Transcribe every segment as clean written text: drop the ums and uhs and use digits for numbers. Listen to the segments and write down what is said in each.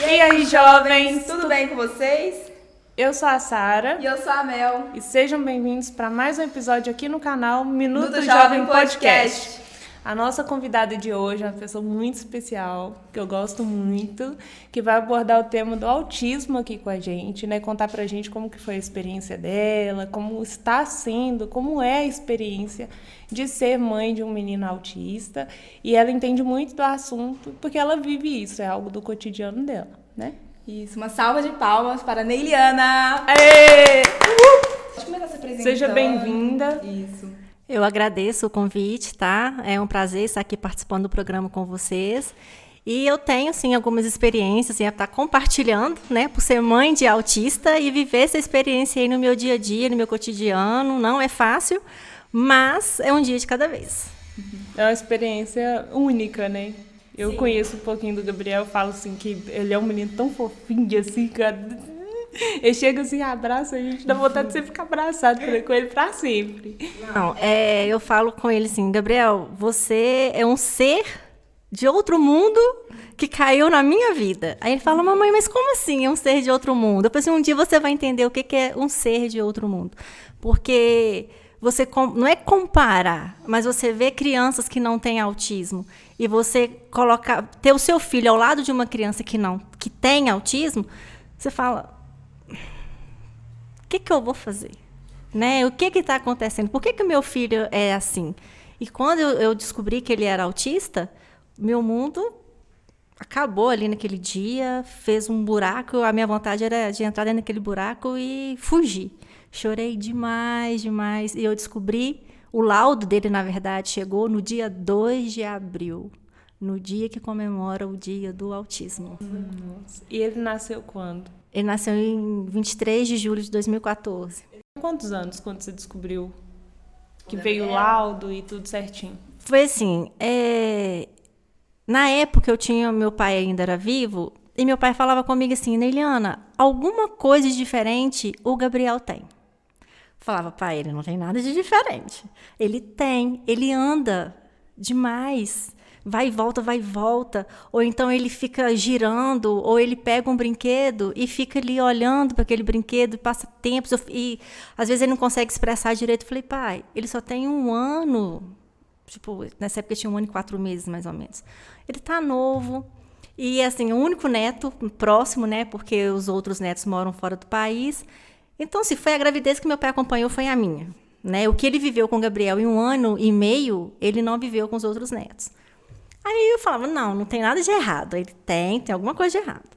E aí, jovens? Tudo bem com vocês? Eu sou a Sara. E eu sou a Mel. E sejam bem-vindos para mais um episódio aqui no canal Minuto Jovem Jovem Podcast. Podcast. A nossa convidada de hoje é uma pessoa muito especial, que eu gosto muito, que vai abordar o tema do autismo aqui com a gente, né? Contar pra gente como que foi a experiência dela, como está sendo, como é a experiência de ser mãe de um menino autista. E ela entende muito do assunto, porque ela vive isso, é algo do cotidiano dela, né? Isso, uma salva de palmas para a Neiliana. Aê! Deixa eu começar se apresentando. Seja bem-vinda. Isso. Eu agradeço o convite, tá? É um prazer estar aqui participando do programa com vocês. E eu tenho, sim, algumas experiências, assim, estar compartilhando, né? Por ser mãe de autista e viver essa experiência aí no meu dia a dia, no meu cotidiano. Não é fácil, mas é um dia de cada vez. É uma experiência única, né? Eu Sim. conheço um pouquinho do Gabriel, falo assim que ele é um menino tão fofinho assim, cara. Ele chega assim, abraça a gente, dá vontade de você ficar abraçado com ele pra sempre. Não, eu falo com ele assim, Gabriel, você é um ser de outro mundo que caiu na minha vida. Aí ele fala, mamãe, mas como assim é um ser de outro mundo? Eu falei assim, um dia você vai entender o que é um ser de outro mundo. Porque você não é comparar, mas você vê crianças que não têm autismo e você ter o seu filho ao lado de uma criança que tem autismo, você fala, o que eu vou fazer? Né? O que está acontecendo? Por que o meu filho é assim? E quando eu descobri que ele era autista, meu mundo acabou ali naquele dia, fez um buraco, a minha vontade era de entrar dentro daquele buraco e fugir. Chorei demais, demais. E eu descobri, o laudo dele, na verdade, chegou no dia 2 de abril, no dia que comemora o dia do autismo. Nossa. E ele nasceu quando? Ele nasceu em 23 de julho de 2014. Quantos anos quando você descobriu que veio o laudo e tudo certinho? Foi assim, na época meu pai ainda era vivo, e meu pai falava comigo assim, Neiliana, alguma coisa de diferente o Gabriel tem. Falava, pai, ele não tem nada de diferente. Ele tem, ele anda demais. Vai e volta, ou então ele fica girando, ou ele pega um brinquedo e fica ali olhando para aquele brinquedo e passa tempos, e às vezes ele não consegue expressar direito. Eu falei, pai, ele só tem 1 ano, tipo, nessa época tinha 1 ano e 4 meses, mais ou menos. Ele tá novo, e assim, o único neto próximo, né, porque os outros netos moram fora do país. Então, se foi a gravidez que meu pai acompanhou, foi a minha, né? O que ele viveu com o Gabriel em 1 ano e meio, ele não viveu com os outros netos. Aí eu falava, não tem nada de errado. Ele tem alguma coisa de errado.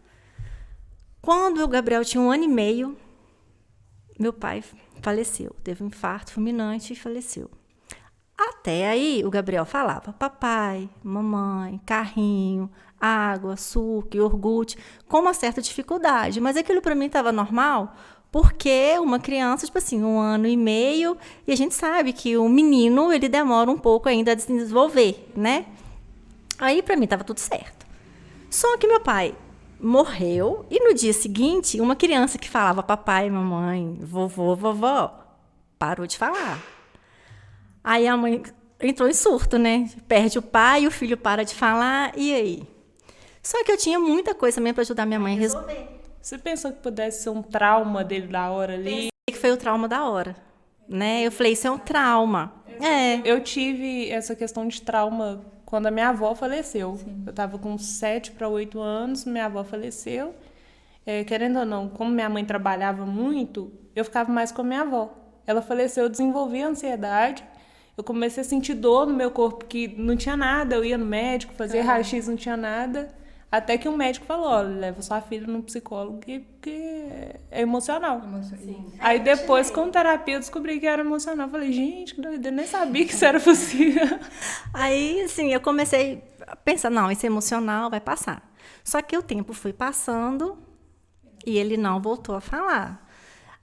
Quando o Gabriel tinha 1 ano e meio, meu pai faleceu. Teve um infarto fulminante e faleceu. Até aí, o Gabriel falava, papai, mamãe, carrinho, água, suco, iogurte, com uma certa dificuldade. Mas aquilo para mim estava normal, porque uma criança, tipo assim, 1 ano e meio, e a gente sabe que o menino, ele demora um pouco ainda a se desenvolver, né? Aí, para mim, estava tudo certo. Só que meu pai morreu e no dia seguinte, uma criança que falava papai, mamãe, vovô, vovó, parou de falar. Aí a mãe entrou em surto, né? Perde o pai, o filho para de falar, e aí? Só que eu tinha muita coisa também para ajudar minha mãe a resolver. Você pensou que pudesse ser um trauma dele da hora ali? Pensei que foi o trauma da hora, né? Eu falei, isso é um trauma. Eu tive essa questão de trauma quando a minha avó faleceu. Sim. Eu estava com 7 para 8 anos, minha avó faleceu. Querendo ou não, como minha mãe trabalhava muito, eu ficava mais com a minha avó. Ela faleceu, eu desenvolvi ansiedade. Eu comecei a sentir dor no meu corpo, que não tinha nada. Eu ia no médico, fazia raio-x, não tinha nada. Até que um médico falou, olha, leva sua filha no psicólogo, que é emocional. Sim. Aí depois, com terapia, eu descobri que era emocional. Eu falei, gente, que doideira, eu nem sabia que isso era possível. Aí, assim, eu comecei a pensar, não, isso é emocional, vai passar. Só que o tempo foi passando e ele não voltou a falar.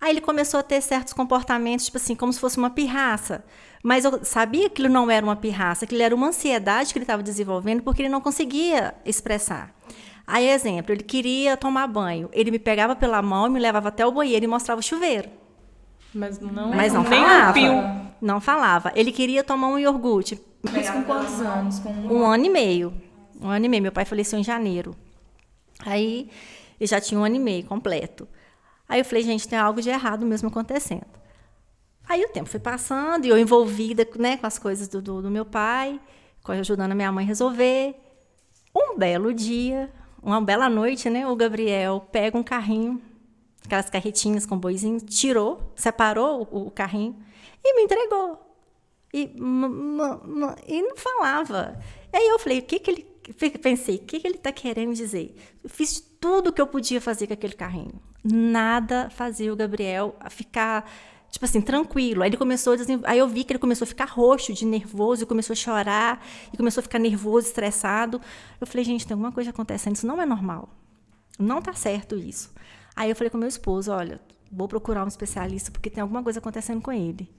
Aí ele começou a ter certos comportamentos, tipo assim, como se fosse uma pirraça. Mas eu sabia que aquilo não era uma pirraça, aquilo era uma ansiedade que ele estava desenvolvendo porque ele não conseguia expressar. Aí, exemplo, ele queria tomar banho. Ele me pegava pela mão, me levava até o banheiro e mostrava o chuveiro. Mas não nem falava. Um pio. Não falava. Ele queria tomar um iogurte. Mas com quantos anos? Com 1 ano e meio. 1 ano e meio. Meu pai faleceu em janeiro. Aí, eu já tinha 1 ano e meio completo. Aí eu falei, gente, tem algo de errado mesmo acontecendo. Aí o tempo foi passando e eu envolvida, né, com as coisas do meu pai, ajudando a minha mãe a resolver. Um belo dia, uma bela noite, né, o Gabriel pega um carrinho, aquelas carretinhas com boizinho, tirou, separou o carrinho e me entregou. E não falava. Aí eu falei, pensei, o que ele está querendo dizer? Eu fiz tudo o que eu podia fazer com aquele carrinho. Nada fazia o Gabriel ficar, tipo assim, tranquilo. Aí eu vi que ele começou a ficar roxo, de nervoso, e começou a chorar, e começou a ficar nervoso, estressado. Eu falei, gente, tem alguma coisa acontecendo, isso não é normal. Não está certo isso. Aí eu falei com meu esposo, olha, vou procurar um especialista, porque tem alguma coisa acontecendo com ele.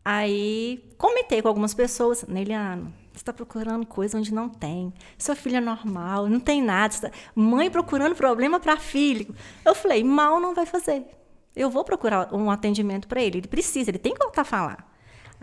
Aí comentei com algumas pessoas, Neiliano, você está procurando coisa onde não tem. Sua filha é normal, não tem nada. Mãe procurando problema para filho. Eu falei, mal não vai fazer. Eu vou procurar um atendimento para ele. Ele precisa, ele tem que voltar a falar.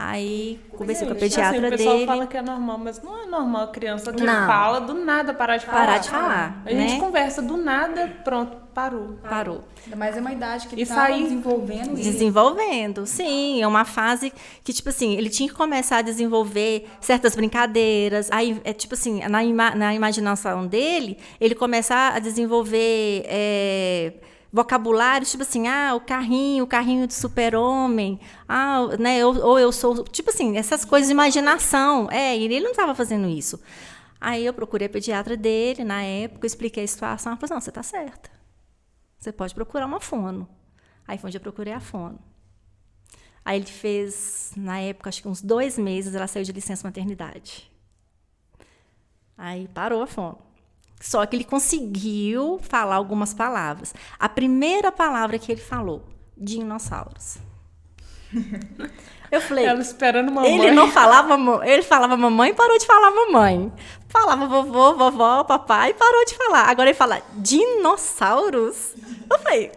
Aí conversei com a pediatra o dele. pessoal fala que é normal, mas não é normal a criança que fala do nada parar de falar. Parar de falar. A gente conversa do nada, pronto, parou. Ainda mais é uma idade que ele E tá sair desenvolvendo. Desenvolvendo, sim. É uma fase que, tipo assim, ele tinha que começar a desenvolver certas brincadeiras. Aí, tipo assim, na imaginação dele, ele começar a desenvolver vocabulário, tipo assim, o carrinho de super-homem, né, ou eu sou, tipo assim, essas coisas de imaginação. E ele não estava fazendo isso. Aí eu procurei a pediatra dele, na época, eu expliquei a situação, ela falou, não, você está certa. Você pode procurar uma fono. Aí foi onde eu procurei a fono. Aí ele fez, na época, acho que uns 2 meses, ela saiu de licença maternidade. Aí parou a fono. Só que ele conseguiu falar algumas palavras. A primeira palavra que ele falou, dinossauros. Eu falei, Ela esperando mamãe. ele não falava, ele falava mamãe e parou de falar mamãe. Falava vovô, vovó, papai e parou de falar. Agora ele fala dinossauros. Eu falei,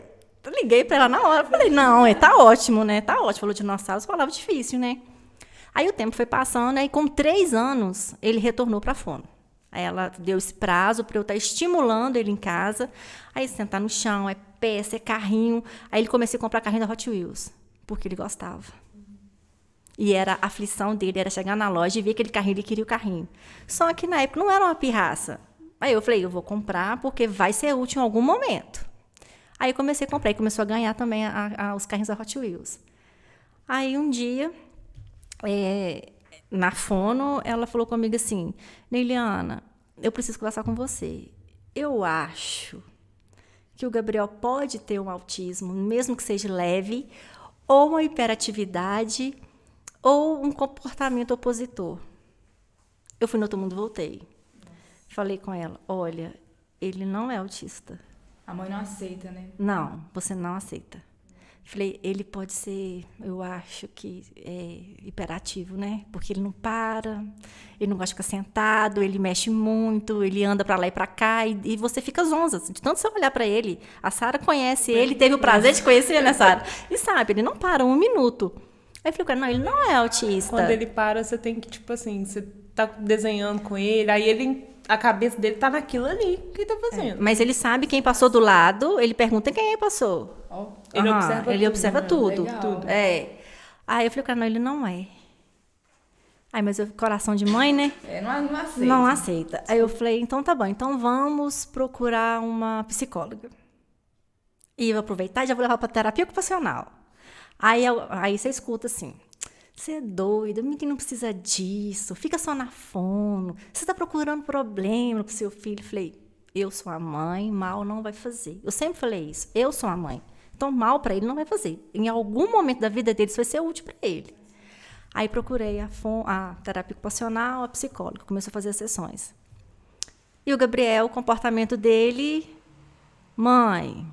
liguei pra ela na hora, falei, não, tá ótimo, né? Tá ótimo. Falou dinossauros, falava difícil, né? Aí o tempo foi passando, aí com 3 anos, ele retornou pra fono. Aí ela deu esse prazo para eu estar estimulando ele em casa. Aí sentar no chão, peça, carrinho. Aí ele comecei a comprar carrinho da Hot Wheels, porque ele gostava. E era a aflição dele, era chegar na loja e ver aquele carrinho, ele queria o carrinho. Só que na época não era uma pirraça. Aí eu falei, eu vou comprar porque vai ser útil em algum momento. Aí eu comecei a comprar e começou a ganhar também os carrinhos da Hot Wheels. Aí um dia, na fono, ela falou comigo assim, Neiliana, eu preciso conversar com você. Eu acho que o Gabriel pode ter um autismo, mesmo que seja leve, ou uma hiperatividade, ou um comportamento opositor. Eu fui no outro mundo e voltei. Falei com ela, olha, ele não é autista. A mãe não aceita, né? Não, você não aceita. Falei, ele pode ser, eu acho que hiperativo, né? Porque ele não para, ele não gosta de ficar sentado, ele mexe muito, ele anda para lá e para cá, e você fica zonza. De tanto você olhar para ele, a Sara conhece ele, teve o prazer de conhecer, né, Sara? E sabe, ele não para 1 minuto. Aí eu falei, cara, não, ele não é autista. Quando ele para, você tem que, tipo assim, você tá desenhando com ele, aí a cabeça dele tá naquilo ali que ele tá fazendo. Mas ele sabe quem passou do lado, ele pergunta quem passou. Ele observa tudo. Legal. Aí eu falei, cara, não, ele não é. Aí, mas coração de mãe, né? Não aceita. Não aceita. Aí eu falei, então tá bom, então vamos procurar uma psicóloga. E eu vou aproveitar e já vou levar pra terapia ocupacional. Aí você escuta assim, você é doido, o menino não precisa disso, fica só na fono, você tá procurando problema pro seu filho. Falei, eu sou a mãe, mal não vai fazer. Eu sempre falei isso, eu sou a mãe. Então, mal para ele não vai fazer. Em algum momento da vida dele, isso vai ser útil para ele. Aí procurei a terapia ocupacional, a psicóloga, começou a fazer as sessões. E o Gabriel, o comportamento dele, mãe,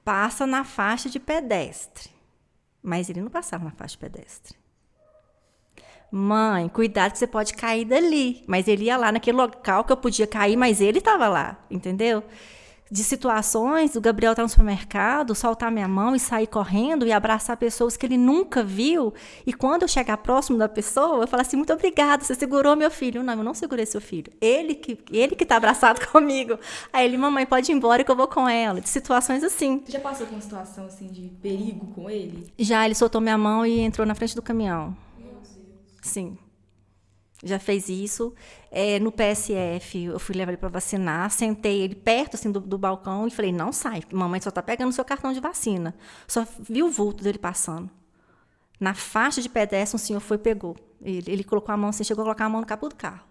passa na faixa de pedestre. Mas ele não passava na faixa de pedestre. Mãe, cuidado que você pode cair dali. Mas ele ia lá naquele local que eu podia cair, mas ele estava lá, entendeu? de situações, o Gabriel estar no supermercado, soltar minha mão e sair correndo e abraçar pessoas que ele nunca viu. E quando eu chegar próximo da pessoa, eu falo assim, muito obrigada, você segurou meu filho. Não, eu não segurei seu filho. Ele que tá abraçado comigo. Aí ele, mamãe, pode ir embora que eu vou com ela. De situações assim. Você já passou por uma situação assim de perigo com ele? Já ele soltou minha mão e entrou na frente do caminhão. Meu Deus. Sim. Já fez isso. No PSF, eu fui levar ele para vacinar, sentei ele perto assim, do balcão e falei, não sai, mamãe só está pegando o seu cartão de vacina. Só vi o vulto dele passando. Na faixa de pedestre, um senhor foi e pegou. Ele colocou a mão, assim, chegou a colocar a mão no capô do carro.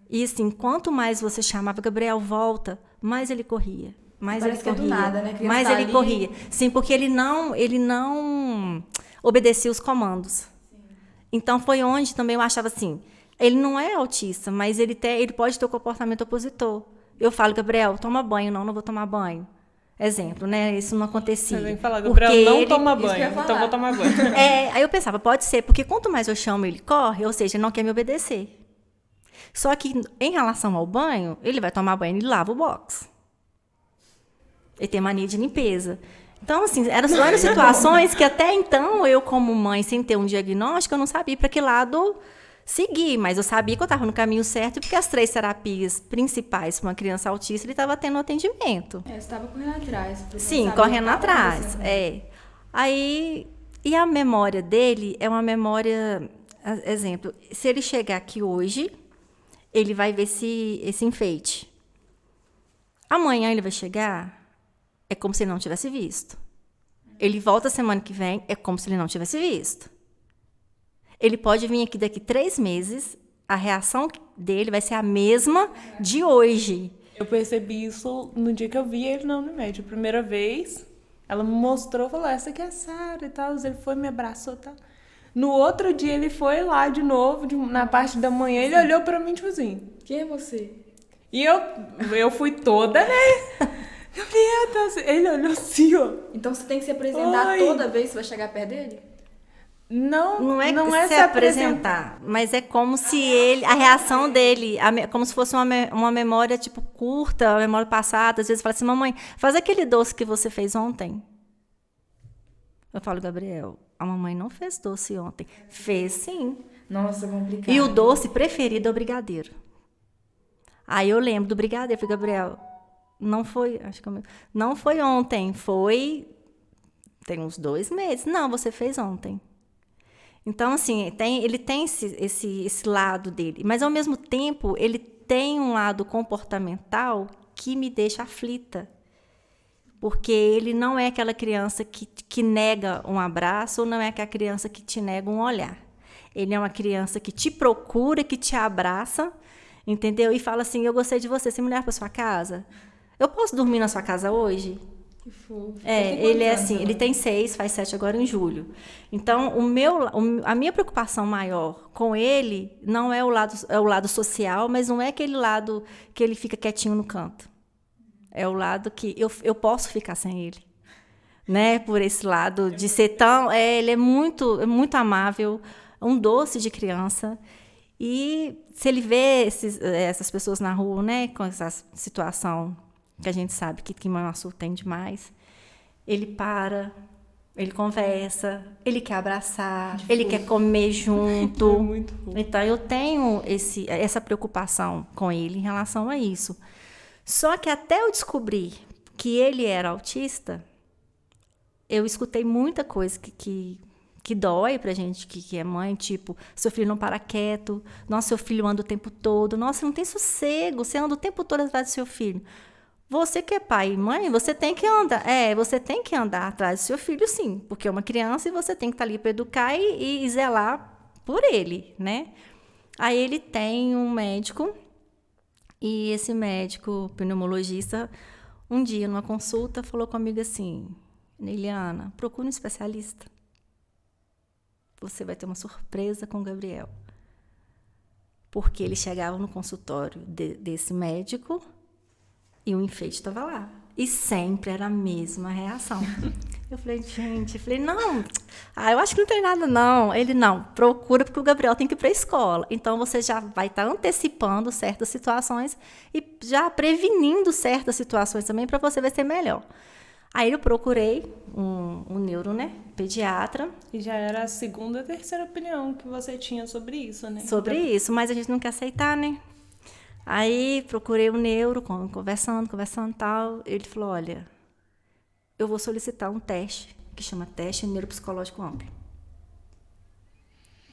E assim, quanto mais você chamava, Gabriel, volta, mais ele corria. Mais Parece ele que é do corria. nada, né? Mais tá ele ali. corria. Sim, porque ele não obedecia os comandos. Então, foi onde também eu achava assim, ele não é autista, mas ele pode ter o comportamento opositor. Eu falo, Gabriel, toma banho. Não vou tomar banho. Exemplo, né? Isso não acontecia. Você vem falar, Gabriel, não toma Isso que eu ia banho, falar. então vou tomar banho. Aí eu pensava, pode ser, porque quanto mais eu chamo, ele corre, ou seja, ele não quer me obedecer. Só que, em relação ao banho, ele vai tomar banho e lava o box. Ele tem mania de limpeza. Então, assim, eram situações que até então, eu como mãe, sem ter um diagnóstico, eu não sabia para que lado seguir. Mas eu sabia que eu estava no caminho certo, porque as 3 terapias principais para uma criança autista, ele estava tendo atendimento. Você estava correndo atrás. porque Sim, não sabia correndo o que tava atrás. acontecendo. Aí, e a memória dele é uma memória, exemplo, se ele chegar aqui hoje, ele vai ver esse enfeite. Amanhã ele vai chegar, é como se ele não tivesse visto. Ele volta semana que vem, é como se ele não tivesse visto. Ele pode vir aqui daqui 3 meses, a reação dele vai ser a mesma de hoje. Eu percebi isso no dia que eu vi ele na Unimed. A primeira vez, ela me mostrou, falou, essa aqui é a Sara e tal. Ele foi, me abraçou e tal. No outro dia, ele foi lá de novo, na parte da manhã, ele olhou pra mim, tipo assim. Quem é você? E eu fui toda, né? Gabriel, tá assim. Ele olhou assim, ó. Então você tem que se apresentar Oi. toda vez que você vai chegar perto dele? Não é se se apresentar, mas é como se a reação dele, como se fosse uma memória, tipo, curta, uma memória passada. Às vezes fala assim, mamãe, faz aquele doce que você fez ontem. Eu falo, Gabriel, a mamãe não fez doce ontem. Fez sim. Nossa, complicado. E o doce preferido é o brigadeiro. Aí eu lembro do brigadeiro, eu falei, Gabriel, não foi ontem, tem uns 2 meses. Não, você fez ontem. Então, assim, ele tem esse lado dele, mas ao mesmo tempo ele tem um lado comportamental que me deixa aflita. Porque ele não é aquela criança que nega um abraço ou não é aquela criança que te nega um olhar. Ele é uma criança que te procura, que te abraça, entendeu? E fala assim, eu gostei de você, você me leva para sua casa? Eu posso dormir na sua casa hoje? Que fofo. Ele é assim, ele tem 6, faz 7 agora em julho. Então, a minha preocupação maior com ele não é o lado social, mas não é aquele lado que ele fica quietinho no canto. É o lado que eu posso ficar sem ele, né? Por esse lado de ser tão... ele é muito amável, um doce de criança. E se ele vê essas pessoas na rua, né? Com essa situação que a gente sabe que Manhuaçu tem demais, ele para, ele conversa, ele quer abraçar, ele quer comer junto. É muito fofo. Então, eu tenho essa preocupação com ele em relação a isso. Só que até eu descobrir que ele era autista, eu escutei muita coisa que dói pra gente que é mãe, tipo, seu filho não para quieto, nossa, seu filho anda o tempo todo, nossa, não tem sossego, você anda o tempo todo atrás do seu filho. Você que é pai e mãe, você tem que andar. Você tem que andar atrás do seu filho, sim, porque é uma criança e você tem que estar ali para educar e zelar por ele, né? Aí ele tem um médico, e esse médico pneumologista, um dia, numa consulta, falou comigo assim, Neiliana, procure um especialista. Você vai ter uma surpresa com o Gabriel. Porque ele chegava no consultório desse médico e o enfeite estava lá. E sempre era a mesma reação. Eu falei, gente, não, eu acho que não tem nada não. Ele, não, procura porque o Gabriel tem que ir para a escola. Então, você já vai estar antecipando certas situações e já prevenindo certas situações também para você vai ser melhor. Aí eu procurei um neuro, né, pediatra. E já era a segunda, terceira opinião que você tinha sobre isso, né? Sobre isso, mas a gente não quer aceitar, né? Aí procurei o neuro, conversando e tal. Ele falou, olha, eu vou solicitar um teste, que chama teste neuropsicológico amplo.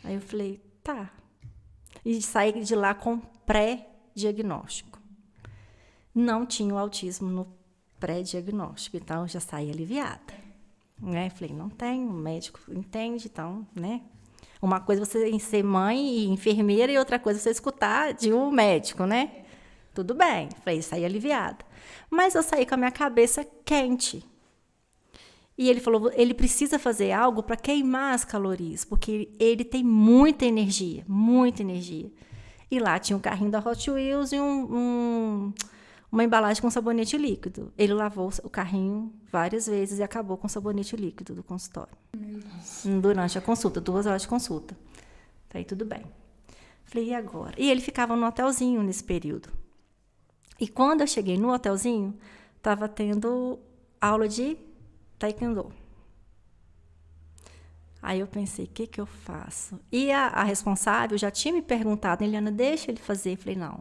Aí eu falei, tá. E saí de lá com pré-diagnóstico. Não tinha o autismo no pré-diagnóstico, então eu já saí aliviada. Né? Falei, não tem, o médico entende, então, né? Uma coisa é você ser mãe e enfermeira e outra coisa é você escutar de um médico, né? Tudo bem, falei, saí aliviada. Mas eu saí com a minha cabeça quente. E ele falou, ele precisa fazer algo para queimar as calorias, porque ele tem muita energia, muita energia. E lá tinha um carrinho da Hot Wheels e uma embalagem com sabonete líquido. Ele lavou o carrinho várias vezes e acabou com o sabonete líquido do consultório. Durante a consulta, 2 horas de consulta. Aí tudo bem. Falei, e agora? E ele ficava no hotelzinho nesse período. E quando eu cheguei no hotelzinho, estava tendo aula de taekwondo. Aí eu pensei, o que eu faço? E a responsável já tinha me perguntado, Eliana, deixa ele fazer. Eu falei, não.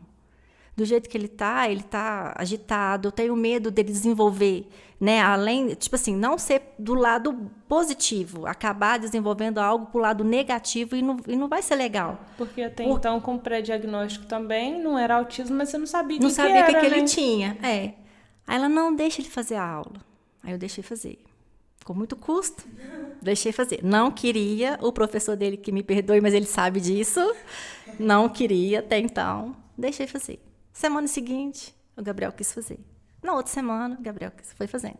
Do jeito que ele tá agitado, eu tenho medo dele desenvolver, né? Além, tipo assim, não ser do lado positivo, acabar desenvolvendo algo pro lado negativo e não vai ser legal. Porque até então, com pré-diagnóstico também, não era autismo, mas você não sabia não sabia o que era, ele né? tinha. É. Aí ela, não, deixa ele fazer a aula. Aí eu deixei fazer. Com muito custo, deixei fazer. Não queria, o professor dele, que me perdoe, mas ele sabe disso, não queria até então, deixei fazer. Semana seguinte, o Gabriel quis fazer. Na outra semana, o Gabriel foi fazendo.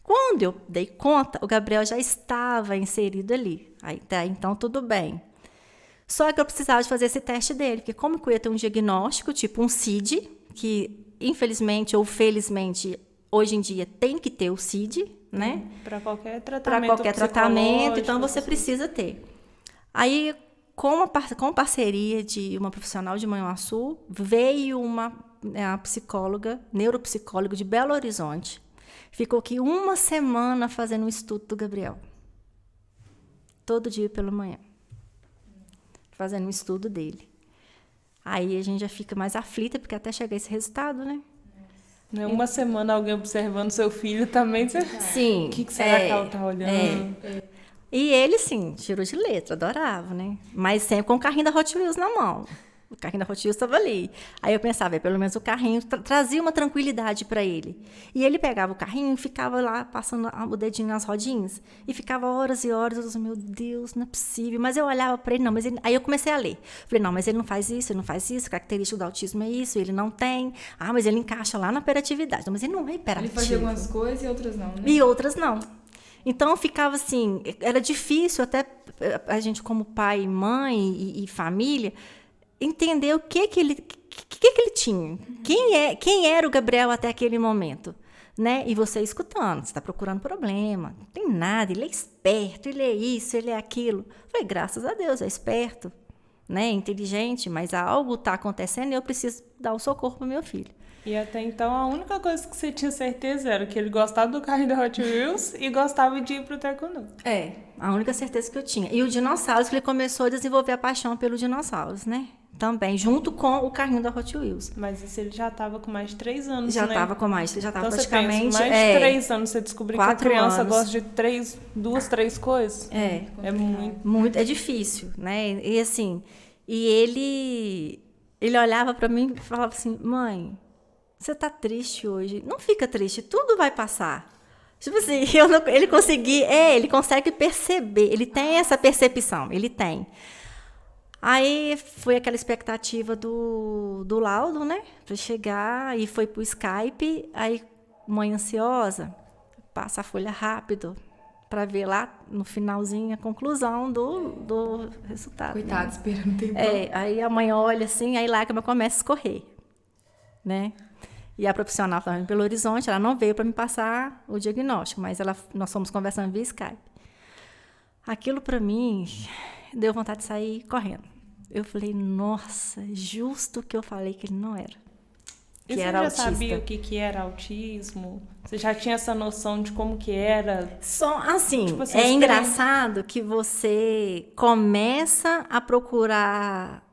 Quando eu dei conta, o Gabriel já estava inserido ali. Aí, tá, então, tudo bem. Só que eu precisava de fazer esse teste dele, porque como eu ia ter um diagnóstico, tipo um CID, que infelizmente ou felizmente, hoje em dia tem que ter o CID, né? Para qualquer tratamento. Para qualquer tratamento, então você precisa ter. Aí, com parceria de uma profissional de Manhuaçu, veio uma psicóloga, neuropsicóloga de Belo Horizonte. Ficou aqui 1 semana fazendo um estudo do Gabriel. Todo dia pela manhã. Fazendo um estudo dele. Aí a gente já fica mais aflita, porque até chegar esse resultado, né? Né? 1 semana alguém observando seu filho também. Você... Sim. O que será que ela tá olhando? E ele, sim, tirou de letra, adorava, né? Mas sempre com o carrinho da Hot Wheels na mão. O carrinho da Hot Wheels estava ali. Aí eu pensava, pelo menos o carrinho trazia uma tranquilidade para ele. E ele pegava o carrinho e ficava lá passando o dedinho nas rodinhas. E ficava horas e horas. Eu disse, meu Deus, não é possível. Mas eu olhava para ele, não, mas ele... Aí eu comecei a ler. Falei, não, mas ele não faz isso, característico do autismo é isso, ele não tem. Ah, mas ele encaixa lá na hiperatividade. Não, mas ele não é hiperativo. Ele fazia algumas coisas e outras não, né? E outras não. Então, ficava assim, era difícil até a gente como pai, mãe e família entender o que ele tinha. Quem era o Gabriel até aquele momento, né? E você escutando, você está procurando problema, não tem nada, ele é esperto, ele é isso, ele é aquilo. Falei, graças a Deus, é esperto, né? Inteligente, mas algo está acontecendo e eu preciso dar o socorro para o meu filho. E até então, a única coisa que você tinha certeza era que ele gostava do carrinho da Hot Wheels e gostava de ir pro taekwondo. É, a única certeza que eu tinha. E o dinossauros, que ele começou a desenvolver a paixão pelo dinossauros, né? Também, junto com o carrinho da Hot Wheels. Mas isso ele já estava com mais de 3 anos, já né? Já estava então, praticamente... Você pensa, mais de 3 anos você descobriu que a criança anos. gosta de 2, 3 coisas. É muito. É difícil, né? E assim, ele olhava para mim e falava assim, mãe, você tá triste hoje? Não fica triste, tudo vai passar. Tipo assim, ele consegue perceber, ele tem essa percepção, ele tem. Aí foi aquela expectativa do laudo, né? Para chegar, e foi pro Skype, aí mãe ansiosa, passa a folha rápido para ver lá no finalzinho a conclusão do resultado. Coitado, né? Esperando tempo. Aí a mãe olha assim, aí lágrima começa a escorrer, né? E a profissional estava em Belo Horizonte, ela não veio para me passar o diagnóstico, mas nós fomos conversando via Skype. Aquilo para mim deu vontade de sair correndo. Eu falei, nossa, justo que eu falei que ele não era. E você já sabia o que era autismo? Você já tinha essa noção de como que era? Só assim, tipo assim, é engraçado que você começa a procurar,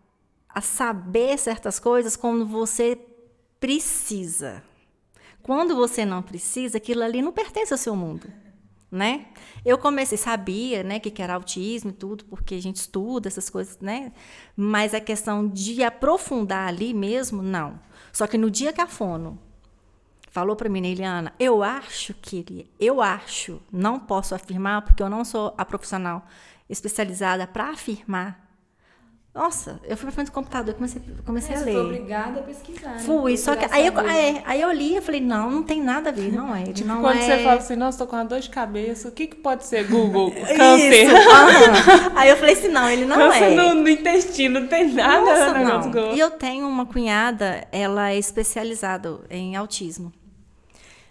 a saber certas coisas quando você precisa. Quando você não precisa, aquilo ali não pertence ao seu mundo, né? Eu sabia, né, que era autismo e tudo, porque a gente estuda essas coisas, né? Mas a questão de aprofundar ali mesmo, não. Só que no dia que a fono falou para mim, Eliana, eu acho, não posso afirmar, porque eu não sou a profissional especializada para afirmar. Nossa, eu fui para frente do computador e comecei a ler. Você foi obrigada a pesquisar. Fui, né? Só que aí eu li e falei, não tem nada a ver, não é. Tipo, não quando é... você fala assim, nossa, tô com uma dor de cabeça, o que pode ser, Google? Câncer. Aí eu falei assim, não, ele não câncer é. Câncer no intestino, não tem nada. Nossa, não. E eu tenho uma cunhada, ela é especializada em autismo.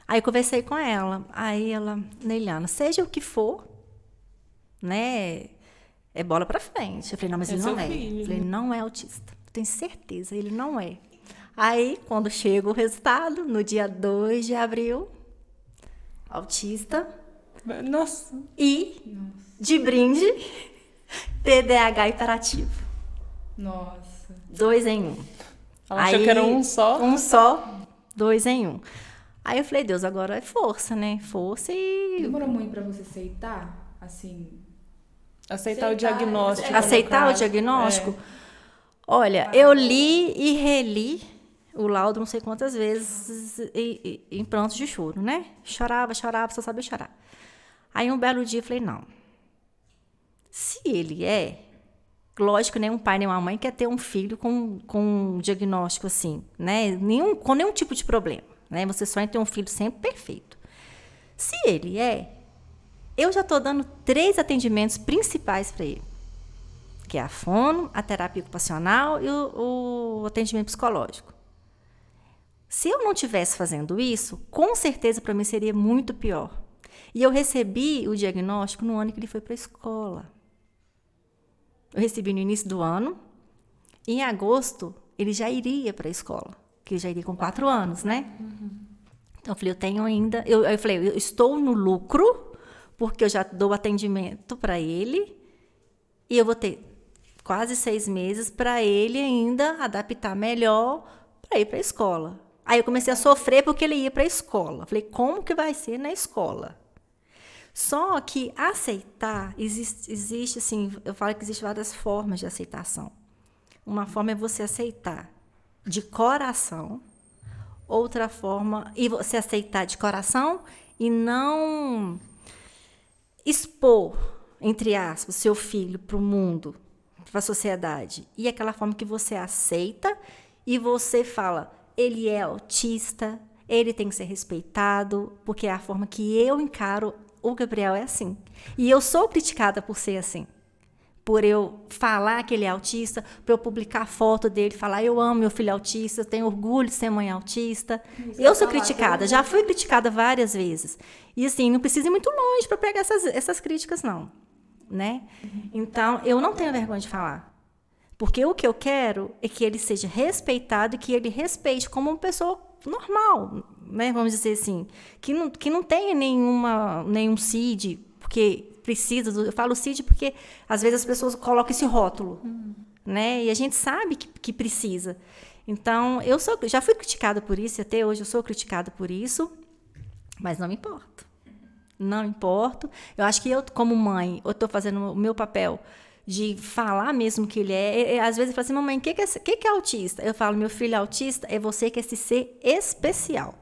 Aí eu conversei com ela, aí ela, Neiliana, seja o que for, né... É bola pra frente. Eu falei, não, mas ele não é. Eu falei, não é autista. Tenho certeza, ele não é. Aí, quando chega o resultado, no dia 2 de abril, autista. Nossa. E, de brinde, TDAH hiperativo. Nossa. 2 em 1. Ela achou que era um só? Um só, 2 em 1. Aí eu falei, Deus, agora é força, né? Força e... Demorou muito pra você aceitar, assim... Aceitar o diagnóstico. Aceitar o diagnóstico? É. Olha, eu li e reli o laudo não sei quantas vezes em prantos de choro, né? Chorava, só sabia chorar. Aí um belo dia eu falei, não. Se ele é, lógico, nenhum pai, nenhuma mãe quer ter um filho com um diagnóstico assim, né? Com nenhum tipo de problema, né? Você sonha em ter um filho sempre perfeito. Se ele é, eu já estou dando 3 atendimentos principais para ele, que é a fono, a terapia ocupacional e o atendimento psicológico. Se eu não estivesse fazendo isso, com certeza para mim seria muito pior. E eu recebi o diagnóstico no ano que ele foi para a escola. Eu recebi no início do ano, e em agosto ele já iria para a escola, que ele já iria com 4 anos, né? Uhum. Então eu falei, eu tenho ainda... Eu falei, eu estou no lucro, porque eu já dou atendimento para ele e eu vou ter quase 6 meses para ele ainda adaptar melhor para ir para a escola. Aí eu comecei a sofrer porque ele ia para a escola. Falei, como que vai ser na escola? Só que aceitar, existe assim, eu falo que existem várias formas de aceitação. Uma forma é você aceitar de coração, outra forma, e você aceitar de coração e não... expor, entre aspas, seu filho para o mundo, para a sociedade. E aquela forma que você aceita e você fala, ele é autista, ele tem que ser respeitado, porque é a forma que eu encaro o Gabriel é assim. E eu sou criticada por ser assim. Por eu falar que ele é autista, por eu publicar foto dele, falar, eu amo meu filho autista, tenho orgulho de ser mãe autista. Eu sou criticada, já fui criticada várias vezes. E assim, não precisa ir muito longe para pegar essas críticas, não. Né? Então, eu não tenho vergonha de falar. Porque o que eu quero é que ele seja respeitado e que ele respeite como uma pessoa normal, né? Vamos dizer assim, que não tenha nenhum CID, porque... eu falo CID porque às vezes as pessoas colocam esse rótulo, né? E a gente sabe que precisa. Então, já fui criticada por isso, e até hoje eu sou criticada por isso, mas não me importo. Não importo. Eu acho que eu, como mãe, eu estou fazendo o meu papel de falar mesmo que ele é. Às vezes eu falo assim, mamãe, o que é autista? Eu falo, meu filho autista é você que é esse ser especial.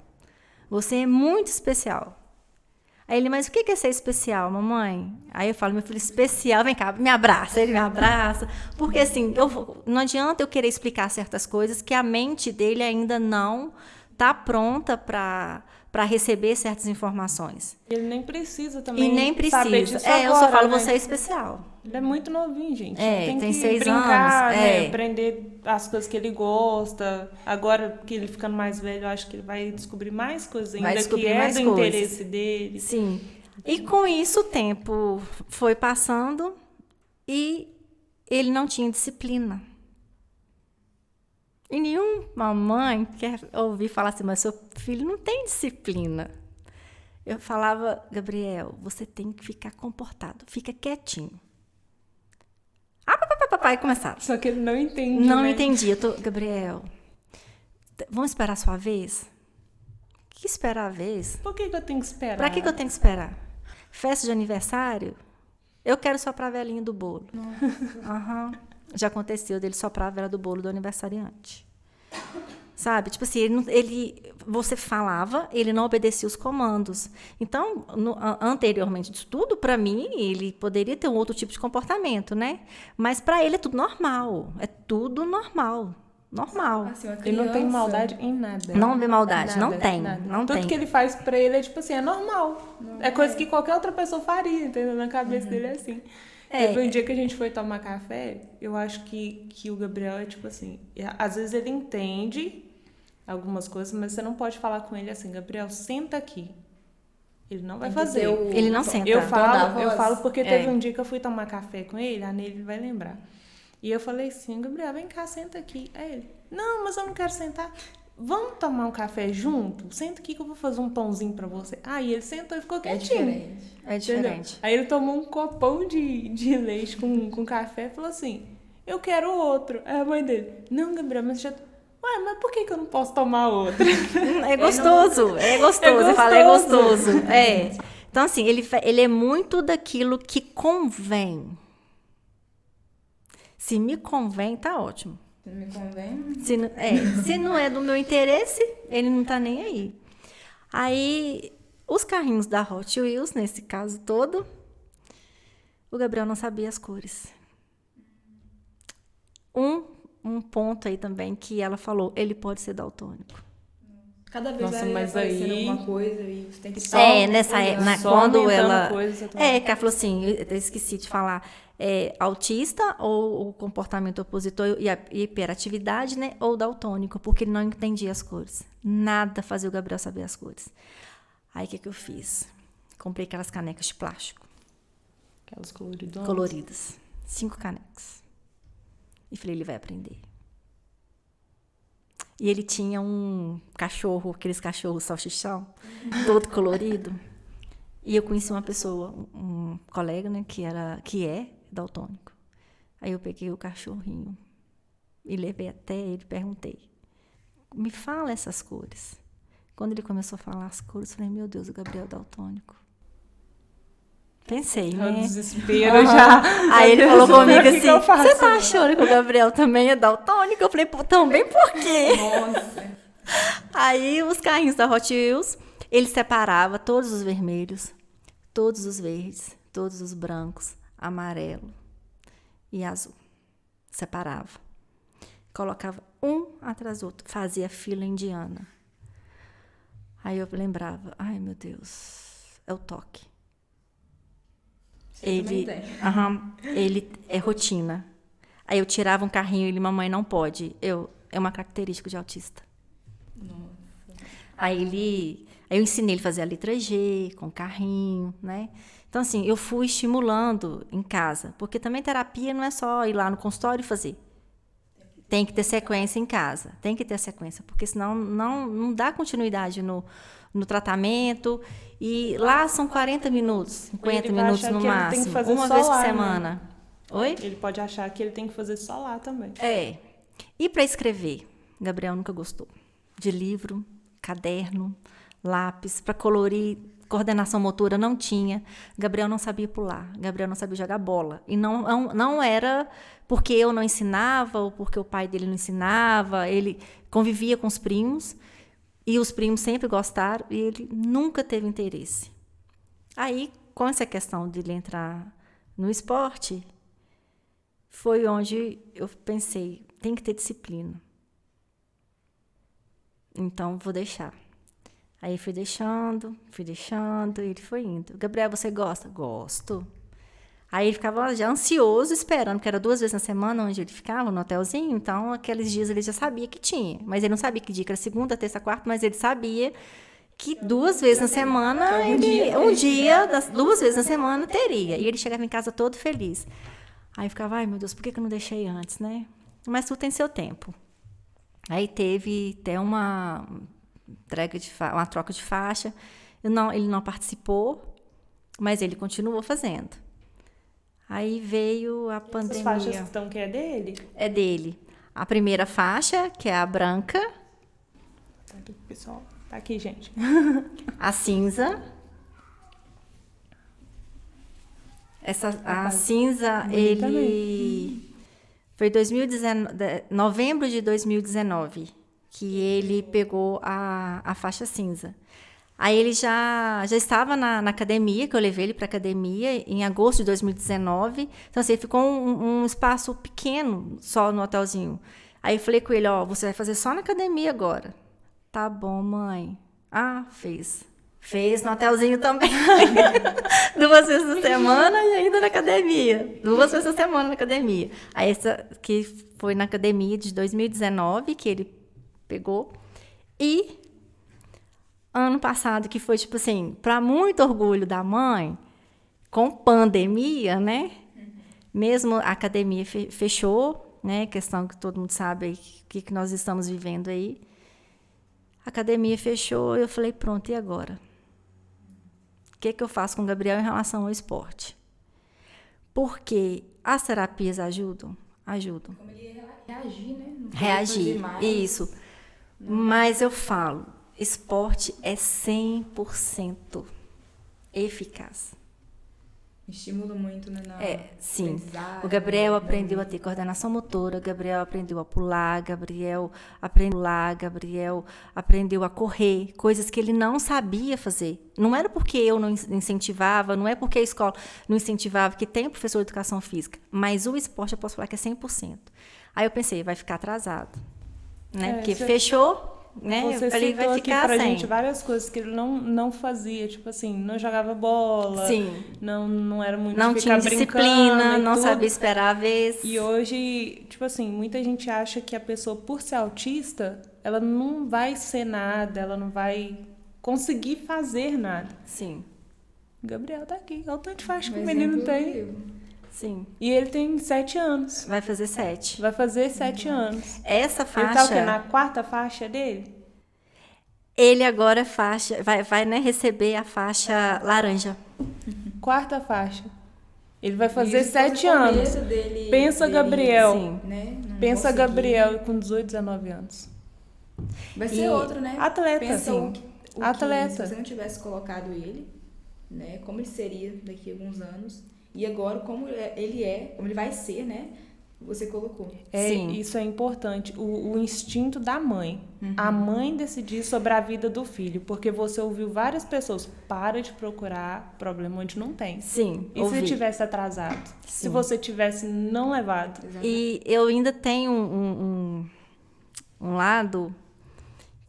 Você é muito especial. Aí ele, mas o que é ser especial, mamãe? Aí eu falo, meu filho especial, vem cá, me abraça. Ele me abraça. Porque, assim, não adianta eu querer explicar certas coisas que a mente dele ainda não está pronta para para receber certas informações. Ele nem precisa também E nem saber precisa. disso Eu só agora, falo, né? você é especial. Ele é muito novinho, gente. Tem que 6 brincar, anos. né? Aprender as coisas que ele gosta. Agora que ele ficando mais velho, eu acho que ele vai descobrir mais coisas ainda, que é do interesse dele. Sim. E com isso o tempo foi passando e ele não tinha disciplina. E nenhuma mãe quer ouvir falar assim, mas seu filho não tem disciplina. Eu falava, Gabriel, você tem que ficar comportado, fica quietinho. Papai, começava. Só que ele não entende, Não né? entendia. Gabriel, vamos esperar a sua vez? Que esperar a vez? Por que eu tenho que esperar? Pra que eu tenho que esperar? Festa de aniversário? Eu quero soprar a velinha do bolo. Aham. Já aconteceu dele soprar a vela do bolo do aniversariante. Sabe? Tipo assim, você falava, ele não obedecia os comandos. Então, anteriormente disso tudo, para mim, ele poderia ter um outro tipo de comportamento, né? Mas para ele é tudo normal. É tudo normal. Normal. Assim, uma Ele não tem criança- maldade em nada. Não vê maldade, Nada, não tem. nada. Não Tudo tem. que ele faz pra ele é tipo assim, é normal. É coisa que qualquer outra pessoa faria, entendeu? Na cabeça dele é assim. Teve um dia que a gente foi tomar café, eu acho que o Gabriel é tipo assim, às vezes ele entende algumas coisas, mas você não pode falar com ele assim, Gabriel, senta aqui. Ele não vai fazer. Ele não senta. Eu da falo voz. porque teve um dia que eu fui tomar café com ele, a Neile vai lembrar. E eu falei assim, Gabriel, vem cá, senta aqui. Aí ele, não, mas eu não quero sentar. Vamos tomar um café junto? Senta aqui que eu vou fazer um pãozinho pra você. Aí ele sentou e ficou É quietinho. diferente. É Entendeu? diferente. Aí ele tomou um copão de leite com café e falou assim, eu quero outro. Aí a mãe dele, não, Gabriel, mas já... Ué, mas por que eu não posso tomar outro? É gostoso. É gostoso. Eu falo, é gostoso. É. Então, assim, ele é muito daquilo que convém. Se me convém, tá ótimo. Não me convém? Se não é do meu interesse, ele não tá nem aí. Aí, os carrinhos da Hot Wheels, nesse caso todo, o Gabriel não sabia as cores. Um ponto aí também que ela falou, ele pode ser daltônico. Cada vez Nossa, vai mas aparecendo aí- alguma coisa e você tem que Só quando aumentando ela... coisa, tá? que ela falou assim, eu esqueci de falar, autista ou o comportamento opositor e a hiperatividade, né? Ou daltônico, porque ele não entendia as cores. Nada fazia o Gabriel saber as cores. Aí, o que eu fiz? Comprei aquelas canecas de plástico, Aquelas coloridonas. coloridas. 5 canecas. E falei, ele vai aprender. E ele tinha um cachorro, aqueles cachorros salsichão, todo colorido. E eu conheci uma pessoa, um colega, né, que é daltônico. Aí eu peguei o cachorrinho e levei até ele, perguntei, me fala essas cores. Quando ele começou a falar as cores, eu falei, meu Deus, o Gabriel é daltônico. Pensei, O né? desespero já. Aí ele falou comigo O que assim, que eu faço? você tá achando que o Gabriel também é daltônico? Eu falei, pô, também por quê? Nossa. Aí os carrinhos da Hot Wheels, ele separava todos os vermelhos, todos os verdes, todos os brancos, amarelo e azul. Separava. Colocava um atrás do outro, fazia fila indiana. Aí eu lembrava, ai meu Deus, é o toque. Você também tem. Ele é rotina. Aí eu tirava um carrinho e ele, mamãe, não pode. É uma característica de autista. Aí eu ensinei ele a fazer a letra G, com carrinho, né? Então, assim, eu fui estimulando em casa. Porque também terapia não é só ir lá no consultório e fazer. Tem que ter sequência em casa. Tem que ter sequência, porque senão não dá continuidade no tratamento. E lá são 40 minutos, 50 Ele vai minutos achar no que ele tem que máximo. fazer Uma só vez por lá, né? semana. Oi? Ele pode achar que ele tem que fazer só lá também. É. E para escrever? Gabriel nunca gostou. De livro, caderno, lápis, para colorir, coordenação motora não tinha. Gabriel não sabia pular. Gabriel não sabia jogar bola. E não era porque eu não ensinava ou porque o pai dele não ensinava. Ele convivia com os primos e os primos sempre gostaram e ele nunca teve interesse. Aí, com essa questão de ele entrar no esporte, foi onde eu pensei, tem que ter disciplina. Então, vou deixar. Aí fui deixando, e ele foi indo. Gabriel, você gosta? Gosto. Aí ele ficava já ansioso, esperando, porque era 2 vezes na semana onde ele ficava, no hotelzinho. Então, aqueles dias ele já sabia que tinha. Mas ele não sabia que dia, que era segunda, terça, quarta, mas ele sabia que 2 vezes na semana, das 2 vezes na semana teria. E ele chegava em casa todo feliz. Aí eu ficava, ai meu Deus, por que eu não deixei antes, né? Mas tudo tem seu tempo. Aí teve até uma troca de faixa. Ele não participou, mas ele continuou fazendo. Aí veio a pandemia. Essas faixas que estão que é dele? É dele. A primeira faixa, que é a branca. Tá aqui, pessoal. Tá aqui, gente. A cinza. A cinza, ele... Também. Foi 2019, novembro de 2019, que ele pegou a faixa cinza. Aí ele já estava na academia, que eu levei ele para a academia, em agosto de 2019. Então, assim, ficou um espaço pequeno só no hotelzinho. Aí eu falei com ele, você vai fazer só na academia agora. Tá bom, mãe. Ah, fez. Fez no hotelzinho também. 2 vezes na semana e ainda na academia. 2 vezes na semana na academia. Aí essa que foi na academia de 2019, que ele pegou. E ano passado, que foi, tipo assim, para muito orgulho da mãe, com pandemia, né? Mesmo a academia fechou, né? Questão que todo mundo sabe aí, o que nós estamos vivendo aí. A academia fechou, eu falei, pronto, e agora? O que eu faço com o Gabriel em relação ao esporte? Porque as terapias ajudam? Ajudam. Como ele ia reagir, né? Não Reagir, isso. Mas eu falo, esporte é 100% eficaz. Estimula muito, né? Sim. O Gabriel aprendeu a ter coordenação motora, Gabriel aprendeu a pular, Gabriel aprendeu a correr, coisas que ele não sabia fazer. Não era porque eu não incentivava, não é porque a escola não incentivava, que tem professor de educação física, mas o esporte eu posso falar que é 100%. Aí eu pensei, vai ficar atrasado, né? Porque fechou... Né? Você Ele vai citou ficar aqui pra sem. gente várias coisas que ele não fazia, tipo assim, não jogava bola, Sim. não era muito não de ficar tinha disciplina, brincando, não tudo. sabia esperar a vez. E hoje, tipo assim, muita gente acha que a pessoa, por ser autista, ela não vai ser nada, ela não vai conseguir fazer nada. Sim. O Gabriel tá aqui, olha o tanto de faixa que o menino tem. Sim. E ele tem 7 anos. Vai fazer 7. Vai fazer 7 anos. Essa faixa... Ele tá o quê? Na 4ª faixa dele? Ele agora é faixa... Vai né, receber a faixa laranja. 4ª faixa. Ele vai fazer 7 anos. Pensa, Gabriel. Sim. Né? Pensa, Gabriel, com 18, 19 anos. Vai ser outro, né? Atleta, Pensa sim. Atleta. Se você não tivesse colocado ele, né? Como ele seria daqui a alguns anos... E agora, como ele vai ser, né? Você colocou. Sim. Isso é importante. O instinto da mãe. A mãe decidir sobre a vida do filho. Porque você ouviu várias pessoas. Para de procurar problema onde não tem. Sim, E se tivesse atrasado? Sim. Se você tivesse não levado? E eu ainda tenho um lado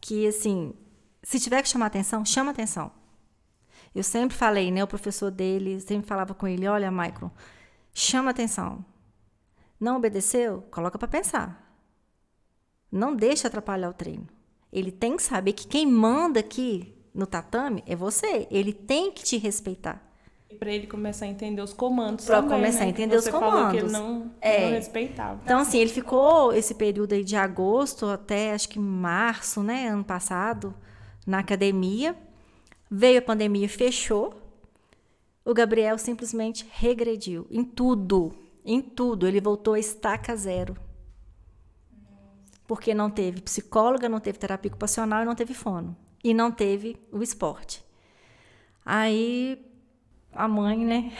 que, assim, se tiver que chamar atenção, chama atenção. Eu sempre falei, né? O professor dele sempre falava com ele, olha, Michael, chama atenção. Não obedeceu? Coloca para pensar. Não deixa atrapalhar o treino. Ele tem que saber que quem manda aqui no tatame é você. Ele tem que te respeitar. E para ele começar a entender os comandos Pra também, começar a entender você os comandos. Falou que ele não respeitava. Então, assim, ele ficou esse período aí de agosto até, acho que março, né? Ano passado, na academia. Veio a pandemia, fechou. O Gabriel simplesmente regrediu em tudo. Em tudo. Ele voltou a estaca zero. Porque não teve psicóloga, não teve terapia ocupacional e não teve fono. E não teve o esporte. Aí, a mãe, né?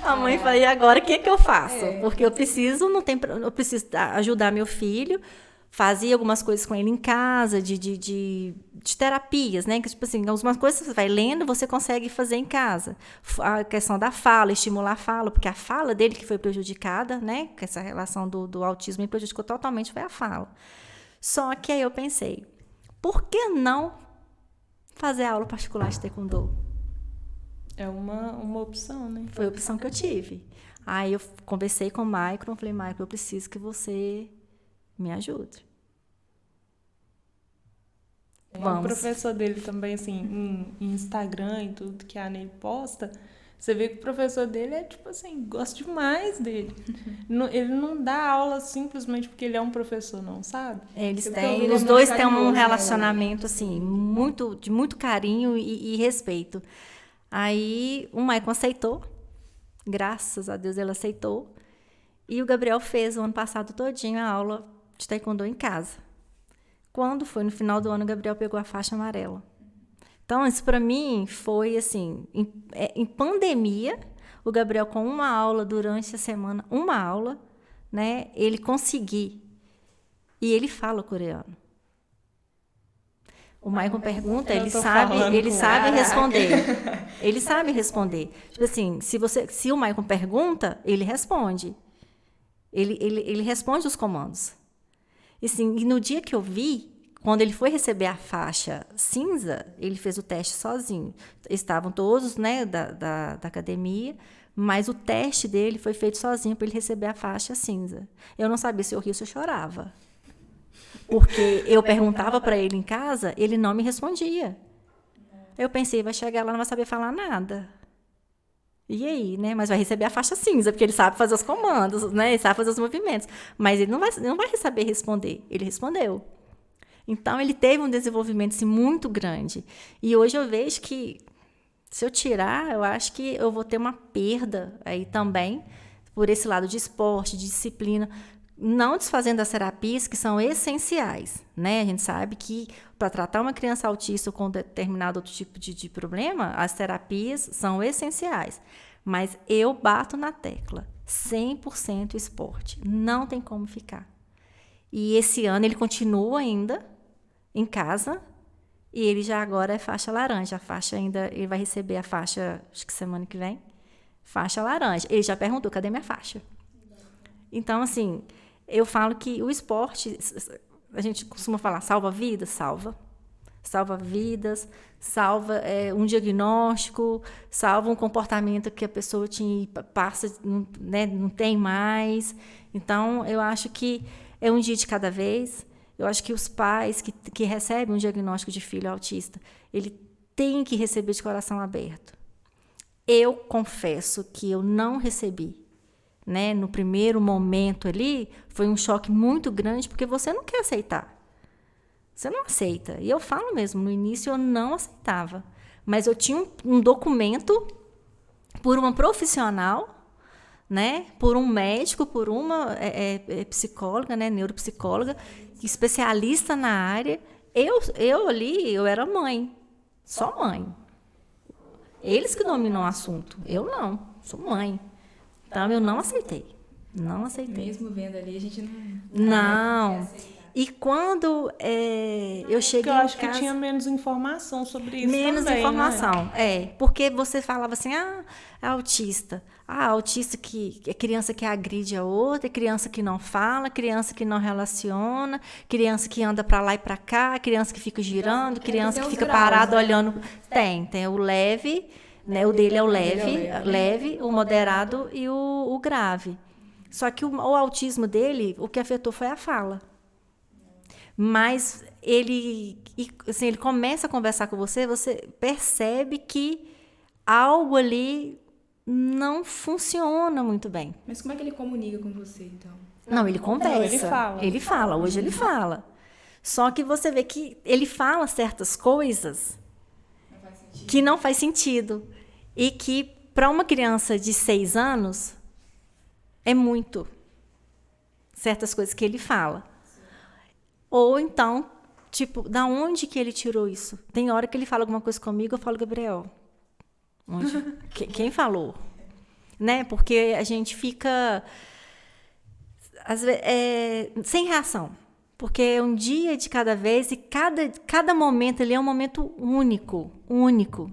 A mãe falou, e agora o que eu faço? Porque eu preciso ajudar meu filho. Fazia algumas coisas com ele em casa, de terapias, né? Que, tipo assim, algumas coisas você vai lendo, você consegue fazer em casa. A questão da fala, estimular a fala, porque a fala dele que foi prejudicada, né? Que essa relação do autismo me prejudicou totalmente, foi a fala. Só que aí eu pensei, por que não fazer aula particular de taekwondo. É uma opção, né? Foi a opção que eu tive. Aí eu conversei com o Maicon, falei, Maicon, eu preciso que você me ajude. O Vamos. professor dele também, assim, em Instagram e tudo que a Nele posta, você vê que o professor dele é, tipo assim, gosta demais dele. Ele não dá aula simplesmente porque ele é um professor, não, sabe? Os dois têm um relacionamento, assim, de muito carinho e respeito. Aí o Maicon aceitou, graças a Deus ele aceitou, e o Gabriel fez o ano passado todinho a aula de taekwondo em casa. Quando foi no final do ano, o Gabriel pegou a faixa amarela. Então, isso para mim foi assim, em pandemia, o Gabriel com uma aula durante a semana, uma aula, né, ele conseguir. E ele fala coreano. O Maicon pergunta, ele sabe responder. Ele sabe responder. Tipo assim, se o Maicon pergunta, ele responde. Ele responde os comandos. E no dia que eu vi, quando ele foi receber a faixa cinza, ele fez o teste sozinho. Estavam todos, né, da academia, mas o teste dele foi feito sozinho para ele receber a faixa cinza. Eu não sabia se eu ria ou se eu chorava. Porque eu perguntava para ele em casa, ele não me respondia. Eu pensei, vai chegar lá, não vai saber falar nada. E aí, né? Mas vai receber a faixa cinza, porque ele sabe fazer os comandos, né? Ele sabe fazer os movimentos. Mas ele não vai saber responder. Ele respondeu. Então, ele teve um desenvolvimento assim, muito grande. E hoje eu vejo que, se eu tirar, eu acho que eu vou ter uma perda aí também, por esse lado de esporte, de disciplina. Não desfazendo as terapias que são essenciais, né? A gente sabe que para tratar uma criança autista com determinado outro tipo de problema, as terapias são essenciais. Mas eu bato na tecla, 100% esporte, não tem como ficar. E esse ano ele continua ainda em casa e ele já agora é faixa laranja. A faixa ainda, ele vai receber a faixa, acho que semana que vem, faixa laranja. Ele já perguntou, cadê minha faixa? Então, assim, eu falo que o esporte, a gente costuma falar, salva vidas, salva. Salva vidas, salva um diagnóstico, salva um comportamento que a pessoa passa, né, não tem mais. Então, eu acho que é um dia de cada vez. Eu acho que os pais que recebem um diagnóstico de filho autista, ele tem que receber de coração aberto. Eu confesso que eu não recebi. Né? No primeiro momento ali, foi um choque muito grande, porque você não quer aceitar. Você não aceita. E eu falo mesmo, no início eu não aceitava. Mas eu tinha um documento por uma profissional, né? Por um médico, por uma psicóloga, né? Neuropsicóloga, especialista na área. Eu ali, eu era mãe. Só mãe. Eles que dominam o assunto. Eu não. Sou mãe. Então, eu não aceitei. Não aceitei. Mesmo vendo ali, a gente não. E quando eu cheguei em casa... Porque eu acho que tinha menos informação sobre isso menos também, informação, né? Porque você falava assim, é autista. Autista que é criança que agride a outra, criança que não fala, criança que não relaciona, criança que anda para lá e para cá, criança que fica girando, criança que fica parada olhando. Tem o leve... Né? O dele é o leve, o moderado e o grave. Só que o autismo dele, o que afetou foi a fala. Mas ele começa a conversar com você, você percebe que algo ali não funciona muito bem. Mas como é que ele comunica com você, então? Não, ele conversa. Não, ele fala. Ele fala, hoje ele fala. Só que você vê que ele fala certas coisas que não faz sentido. E que, para uma criança de 6 anos, é muito. Certas coisas que ele fala. Sim. Ou então, tipo, da onde que ele tirou isso? Tem hora que ele fala alguma coisa comigo, eu falo, Gabriel. Onde? Quem falou? Né? Porque a gente fica às vezes, sem reação. Porque é um dia de cada vez e cada momento ali é um momento único.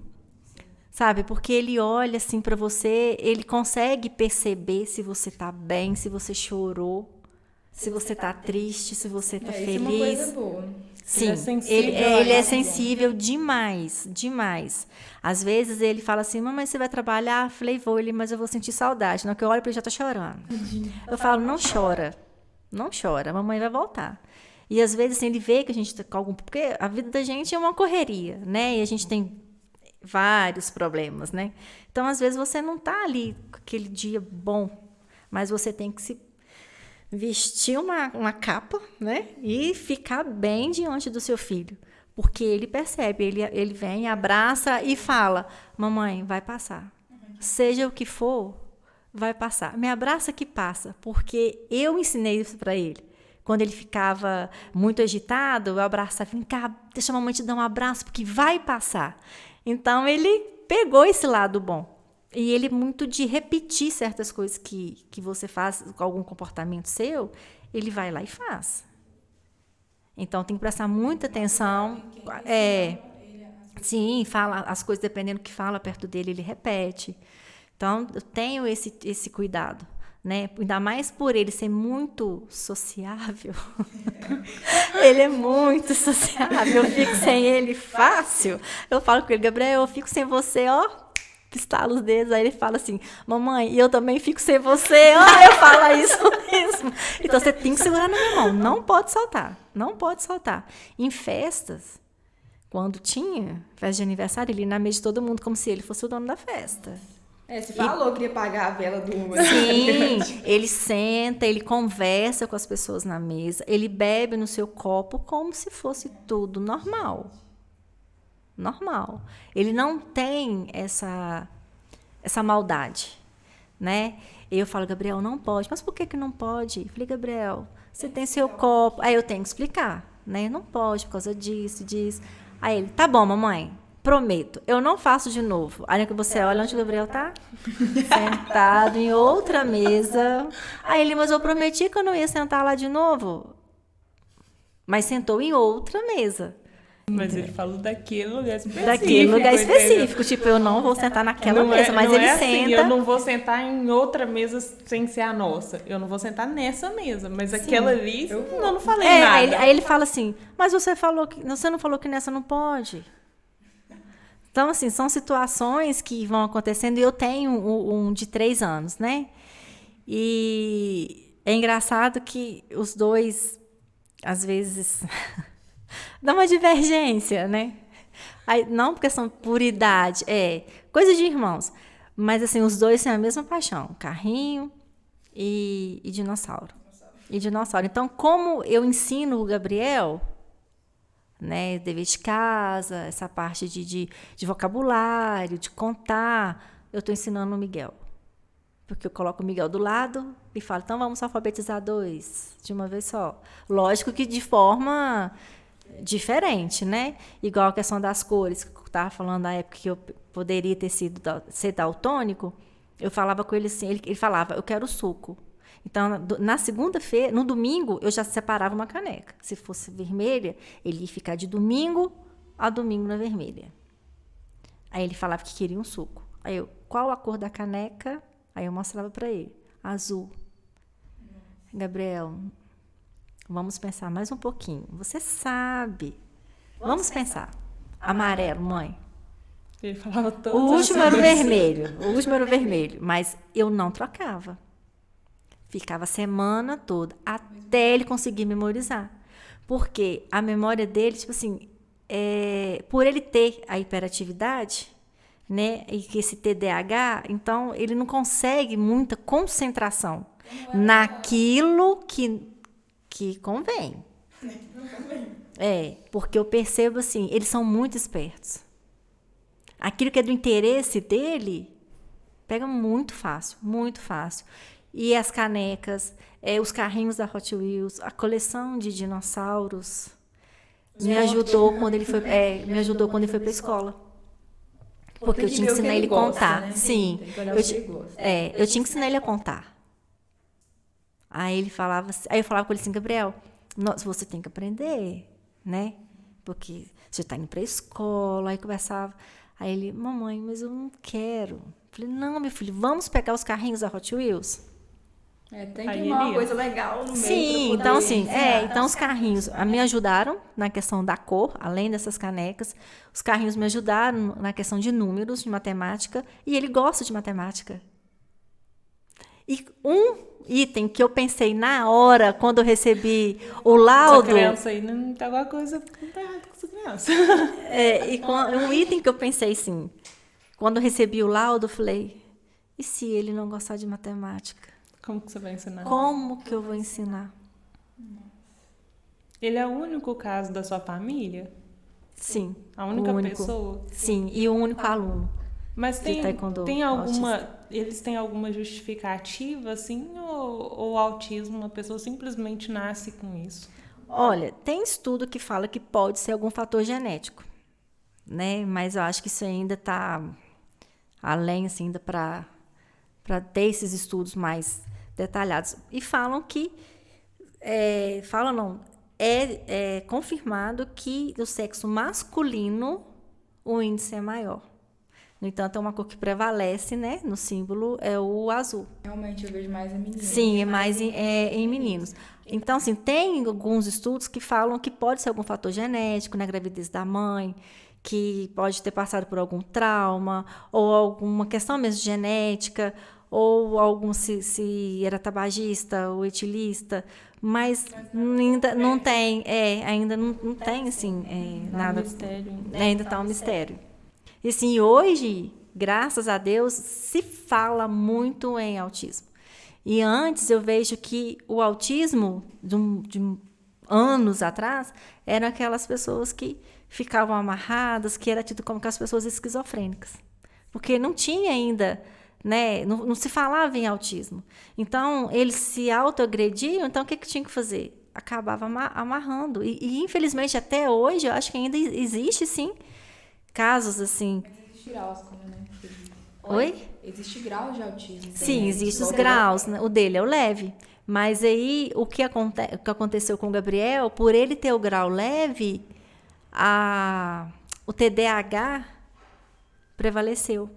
Sabe? Porque ele olha assim para você, ele consegue perceber se você tá bem, se você chorou, se você tá triste, se você tá feliz. Isso é uma coisa boa. Sim, Ele é sensível. ele é sensível demais, demais. Às vezes ele fala assim, mamãe, você vai trabalhar? Eu falei, vou, mas eu vou sentir saudade. Na hora que eu olho para ele, já tá chorando. Eu falo, não chora, não chora, a mamãe vai voltar. E às vezes assim, ele vê que a gente tá com algum... Porque a vida da gente é uma correria, né? E a gente tem vários problemas, né? Então, às vezes, você não tá ali com aquele dia bom, mas você tem que se vestir uma capa, né? E ficar bem diante do seu filho. Porque ele percebe, ele vem, abraça e fala, mamãe, vai passar. Seja o que for, vai passar. Me abraça que passa, porque eu ensinei isso para ele. Quando ele ficava muito agitado, eu abraçava, vem cá, deixa a mamãe te dar um abraço, porque vai passar. Então, ele pegou esse lado bom. E ele muito de repetir certas coisas que você faz, com algum comportamento seu, ele vai lá e faz. Então, tem que prestar muita atenção. Sim, fala as coisas, dependendo do que fala perto dele, ele repete. Então, eu tenho esse cuidado. Né? Ainda mais por ele ser muito sociável. Ele é muito sociável. Eu fico sem ele fácil. Eu falo com ele, Gabriel, eu fico sem você, ó. Estala os dedos. Aí ele fala assim, mamãe, e eu também fico sem você. Ó, eu falo isso mesmo. Então você tem que segurar na minha mão. Não pode soltar. Não pode soltar. Em festas, quando tinha festa de aniversário, ele ia na mesa de todo mundo como se ele fosse o dono da festa. Você falou que ia pagar a vela do Sim, ele senta, ele conversa com as pessoas na mesa, ele bebe no seu copo como se fosse tudo normal. Normal. Ele não tem essa maldade, né? Eu falo, Gabriel, não pode. Mas por que não pode? Eu falei, Gabriel, você tem seu copo. Aí eu tenho que explicar, né? Não pode por causa disso. Aí ele, tá bom, mamãe. Prometo, eu não faço de novo. Aí que você olha onde o Gabriel tá? Sentado em outra mesa. Aí ele, mas eu prometi que eu não ia sentar lá de novo. Mas sentou em outra mesa. Mas ele falou daquele lugar específico. Daquele lugar específico. Tipo, eu não vou sentar naquela mesa, mas ele assim, senta. Eu não vou sentar em outra mesa sem ser a nossa. Eu não vou sentar nessa mesa. Mas sim, aquela ali, eu não falei nada. Aí ele fala assim, mas você não falou que nessa não pode. Então, assim, são situações que vão acontecendo. E eu tenho um de 3 anos, né? E é engraçado que os dois, às vezes, dão uma divergência, né? Aí, não porque são por idade, coisa de irmãos. Mas, assim, os dois têm a mesma paixão. Carrinho e dinossauro. Então, como eu ensino o Gabriel... né, dever de casa, essa parte de vocabulário, de contar, eu estou ensinando o Miguel. Porque eu coloco o Miguel do lado e falo, então vamos alfabetizar 2 de uma vez só. Lógico que de forma diferente, né? Igual a questão das cores, que eu estava falando na época que eu poderia ser daltônico, eu falava com ele assim, ele falava, eu quero suco. Então, na segunda-feira, no domingo, eu já separava uma caneca. Se fosse vermelha, ele ia ficar de domingo a domingo na vermelha. Aí ele falava que queria um suco. Aí eu, qual a cor da caneca? Aí eu mostrava para ele. Azul. Gabriel, vamos pensar mais um pouquinho. Você sabe. Vamos pensar. Amarelo, mãe. Ele falava todas O último era o vermelho. Mas eu não trocava. Ficava a semana toda, até ele conseguir memorizar. Porque a memória dele, tipo assim, por ele ter a hiperatividade, né, e que esse TDAH, então ele não consegue muita concentração naquilo que convém. Porque eu percebo assim, eles são muito espertos. Aquilo que é do interesse dele, pega muito fácil, muito fácil. E as canecas, os carrinhos da Hot Wheels, a coleção de dinossauros me ajudou quando ele foi para a escola. Porque eu tinha que ensinar ele a contar. Né? Sim, eu tinha que ensinar ele a contar. Aí ele falava, aí eu falava com ele assim, Gabriel, você tem que aprender, né? Porque você está indo para a escola, aí conversava. Aí ele, mamãe, mas eu não quero. Eu falei, não, meu filho, vamos pegar os carrinhos da Hot Wheels? Tem que Aí ter uma ele ia. coisa legal no meio. Sim, pra então poder assim, ensinar. então os carrinhos me ajudaram na questão da cor, além dessas canecas. Os carrinhos me ajudaram na questão de números, de matemática, e ele gosta de matemática. E um item que eu pensei na hora, quando eu recebi o Essa laudo, criança aí não tem alguma coisa não tá errada com essa criança. um item que eu pensei assim, quando eu recebi o laudo, eu falei, e se ele não gostar de matemática? Como que você vai ensinar? Como que eu vou ensinar? Ele é o único caso da sua família? Sim. A única o único, pessoa? Sim, e o único aluno. Mas De taekwondo tem eles têm alguma justificativa, assim, ou o autismo, uma pessoa simplesmente nasce com isso? Olha, tem estudo que fala que pode ser algum fator genético, né? Mas eu acho que isso ainda está além, assim, ainda para ter esses estudos mais detalhados. E falam que, é confirmado que do sexo masculino o índice é maior. No entanto, é uma cor que prevalece, né? No símbolo é o azul. Realmente eu vejo mais em meninos. Sim, é mais em meninos. Então, assim, tem alguns estudos que falam que pode ser algum fator genético na gravidez da mãe, que pode ter passado por algum trauma, ou alguma questão mesmo genética, ou algum se era tabagista ou etilista, mas ainda não tem, ainda não tem, assim, nada. Mistério. Ainda está um mistério. E assim, hoje, graças a Deus, se fala muito em autismo. E antes eu vejo que o autismo, de anos atrás, eram aquelas pessoas que ficavam amarradas, que era tido como que as pessoas esquizofrênicas. Porque não tinha ainda, né, não se falava em autismo. Então, eles se autoagrediam, então o que tinha que fazer? Acabava amarrando. E infelizmente, até hoje, eu acho que ainda existe, sim, casos assim. Existe graus, como, né? Oi? Existe graus de autismo. Sim, existem os graus, né? O dele é o leve. Mas aí, o que aconteceu com o Gabriel, por ele ter o grau leve, o TDAH prevaleceu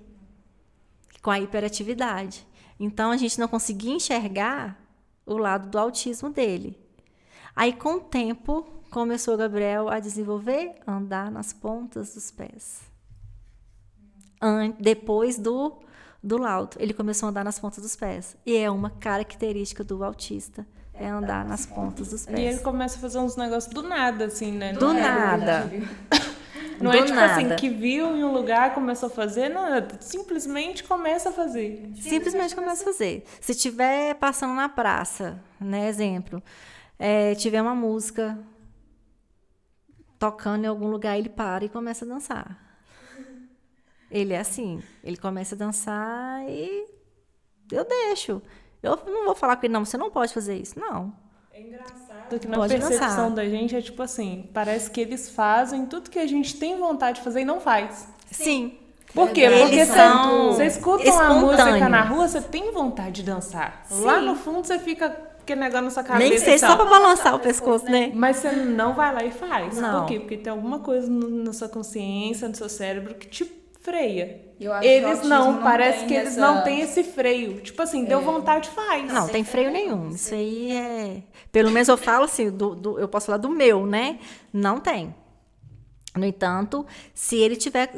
com a hiperatividade. Então, a gente não conseguia enxergar o lado do autismo dele. Aí, com o tempo, começou o Gabriel a desenvolver, andar nas pontas dos pés. Depois do laudo, ele começou a andar nas pontas dos pés. E é uma característica do autista, é andar nas pontas dos pés. E ele começa a fazer uns negócios do nada, assim, né? Do nada. Não é tipo assim, que viu em um lugar, começou a fazer, nada. Simplesmente começa a fazer. Simplesmente começa a fazer. Se estiver passando na praça, né, exemplo, tiver uma música tocando em algum lugar, ele para e começa a dançar. Ele é assim, ele começa a dançar e eu deixo. Eu não vou falar com ele, não, você não pode fazer isso. Não. É engraçado que na Pode percepção dançar. da gente é tipo assim, parece que eles fazem tudo que a gente tem vontade de fazer e não faz. Sim. Por quê? Eles Porque são você escuta uma música espontâneos. na rua, você tem vontade de dançar. Sim. Lá no fundo você fica aquele negócio na sua cabeça. Nem sei, assim, só ó. para balançar o pescoço, né? Mas você não vai lá e faz. Não. Por quê? Porque tem alguma coisa na sua consciência, no seu cérebro que te freia. Eu acho que o Eles autismo não, parece tem que eles essa- não têm esse freio. Tipo assim, deu vontade, faz. Não, tem freio nenhum. Isso aí é. Pelo menos eu falo assim, eu posso falar do meu, né? Não tem. No entanto, se ele estiver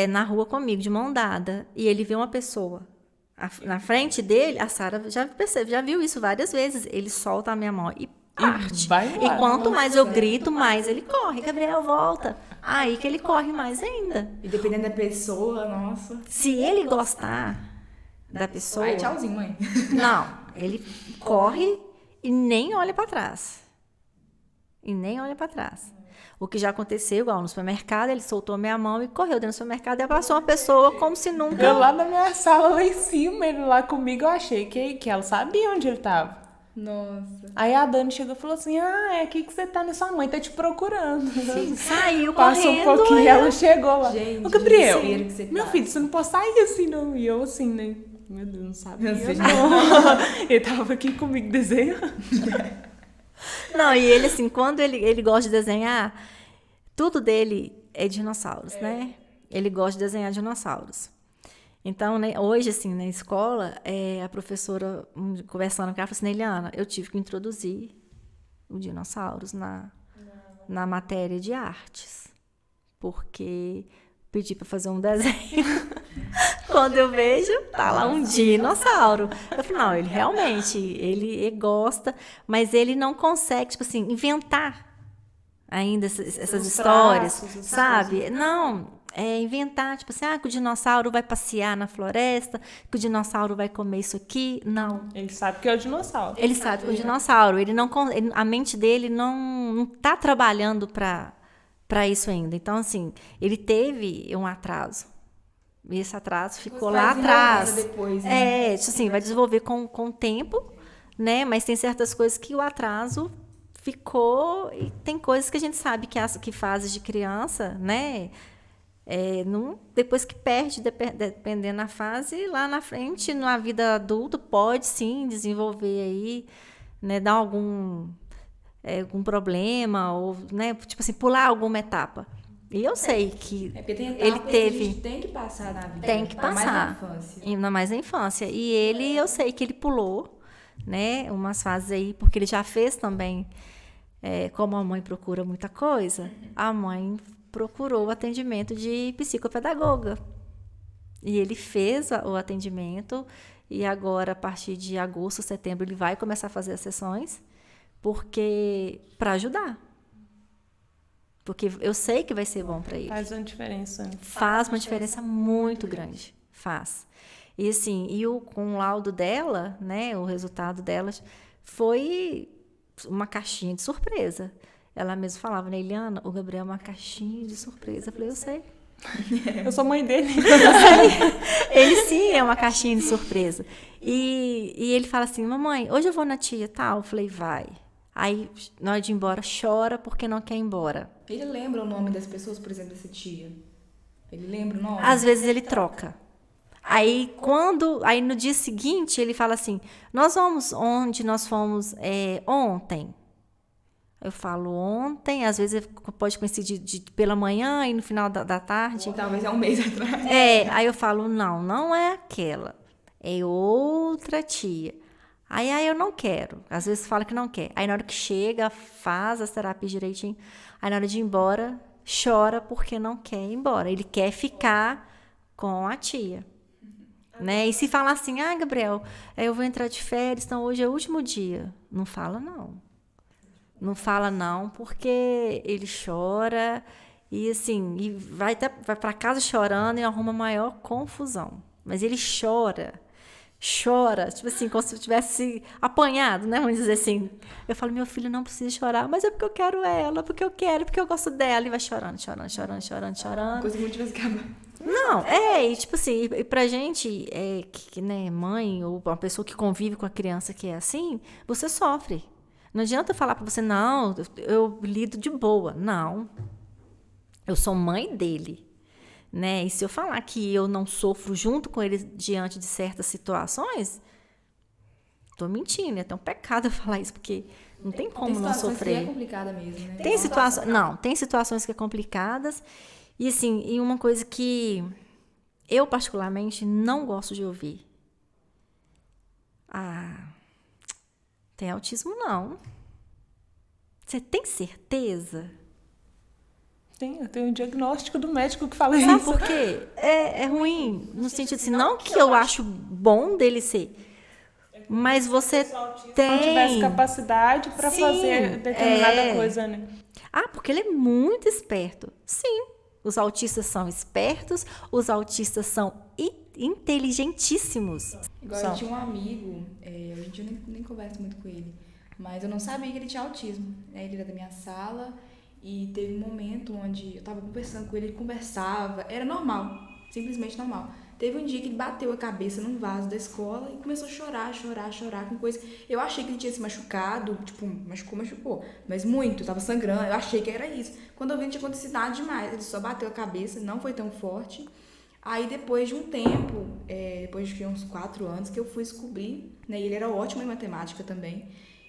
na rua comigo, de mão dada, e ele vê uma pessoa na frente dele, a Sara já viu isso várias vezes. Ele solta a minha mão e parte. vai embora. E quanto mais eu grito, mais ele corre. Gabriel, volta. Aí que ele corre mais ainda. E dependendo da pessoa, nossa. Se ele gostar da pessoa. Ai, tchauzinho, mãe. Não, ele corre e nem olha para trás. E nem olha para trás. O que já aconteceu, igual no supermercado, ele soltou minha mão e correu dentro do supermercado e passou uma pessoa como se nunca. Eu lá na minha sala, lá em cima, ele lá comigo, eu achei que ela sabia onde ele tava. Nossa. Aí a Dani chegou e falou assim, é aqui que você tá, né? Sua mãe tá te procurando. Saiu Passou correndo. um pouquinho e ela chegou lá. Gente, Ô, Gabriel, desespero que você meu passa. filho, você não pode sair assim, não. E eu assim, né? Meu Deus, não sabia, Não sei. não. Ele tava aqui comigo desenhando. Não, e ele, assim, quando ele gosta de desenhar, tudo dele é dinossauros, né? Ele gosta de desenhar dinossauros. Então, né, hoje, assim, na escola, a professora, conversando com ela, falou assim, Eliana, eu tive que introduzir os dinossauros na matéria de artes, porque pedi para fazer um desenho. Quando eu vejo, tá lá um dinossauro. Eu falei, não, ele realmente, ele gosta, mas ele não consegue, tipo assim, inventar ainda essas histórias, sabe? Não, inventar, tipo assim, que o dinossauro vai passear na floresta, que o dinossauro vai comer isso aqui. Não. Ele sabe que é o dinossauro. Ele sabe que é o dinossauro. A mente dele não tá trabalhando para isso ainda. Então, assim, ele teve um atraso. E esse atraso ficou lá atrás. Depois, né? Tipo assim, vai desenvolver com o tempo, né? Mas tem certas coisas que o atraso ficou, e tem coisas que a gente sabe que fases de criança, né? Depois que perde, dependendo da fase, lá na frente, na vida adulta, pode sim desenvolver aí, né? Dar algum problema, ou, né? Tipo assim, pular alguma etapa. E eu sei que ele teve. A gente tem que passar na vida. Tem que passar. Ainda mais na infância. E eu sei que ele pulou, né? Umas fases aí, porque ele já fez também. Como a mãe procura muita coisa, a mãe procurou o atendimento de psicopedagoga. E ele fez o atendimento, e agora, a partir de agosto, setembro, ele vai começar a fazer as sessões, para ajudar. Porque eu sei que vai ser bom para ele. Faz uma diferença. Né? Faz uma diferença muito grande. Faz. E assim, com o laudo dela, né, o resultado dela, foi uma caixinha de surpresa. Ela mesma falava, né, Eliana, o Gabriel é uma caixinha de surpresa. Eu falei, eu sei. Eu sou mãe dele. Ele sim é uma caixinha de surpresa. E ele fala assim, mamãe, hoje eu vou na tia tal. Eu falei, vai. Aí, na hora de ir embora, chora porque não quer ir embora. Ele lembra o nome das pessoas, por exemplo, dessa tia? Ele lembra o nome? Às vezes ele troca. Aí no dia seguinte, ele fala assim, nós vamos onde nós fomos ontem. Eu falo ontem, às vezes pode coincidir pela manhã e no final da tarde. Ou talvez um mês atrás. Aí eu falo, não é aquela, é outra tia. Aí eu não quero. Às vezes fala que não quer. Aí na hora que chega, faz as terapias direitinho. Aí na hora de ir embora, chora porque não quer ir embora. Ele quer ficar com a tia. Né? E se falar assim, Gabriel, eu vou entrar de férias, então hoje é o último dia. Não fala não. Não fala não, porque ele chora e assim, vai para casa chorando e arruma maior confusão. Mas ele chora, tipo assim, como se tivesse apanhado, né? Vamos dizer assim. Eu falo, meu filho não precisa chorar, mas é porque eu quero ela, porque eu gosto dela. E vai chorando. Coisa que não tivesse acabado. Não, e tipo assim, e pra gente, que, né, mãe ou uma pessoa que convive com a criança que é assim, você sofre. Não adianta falar pra você, não, eu lido de boa. Não. Eu sou mãe dele. Né? E se eu falar que eu não sofro junto com ele diante de certas situações, estou mentindo, é até um pecado eu falar isso, porque não tem como não sofrer. Que é complicada mesmo, né? Tem situações que é complicadas, e assim, e uma coisa que eu particularmente não gosto de ouvir. Tem autismo não. Você tem certeza? Eu tenho um diagnóstico do médico que fala isso. Sabe por quê? É ruim, no sentido assim, não que eu acho bom dele ser, mas você tem... Não tivesse capacidade para fazer determinada coisa, né? Porque ele é muito esperto. Sim, os autistas são espertos, os autistas são inteligentíssimos. Igual eu tinha um amigo, hoje em dia eu nem converso muito com ele, mas eu não sabia que ele tinha autismo. Ele era da minha sala... E teve um momento onde eu tava conversando com ele, ele conversava, era normal, simplesmente normal. Teve um dia que ele bateu a cabeça num vaso da escola e começou a chorar com coisa. Eu achei que ele tinha se machucado, tipo, machucou, mas muito, tava sangrando, eu achei que era isso. Quando eu vi, não tinha acontecido nada demais, ele só bateu a cabeça, não foi tão forte. Aí depois de um tempo, depois de uns 4 anos, que eu fui descobrir, né, e ele era ótimo em matemática também,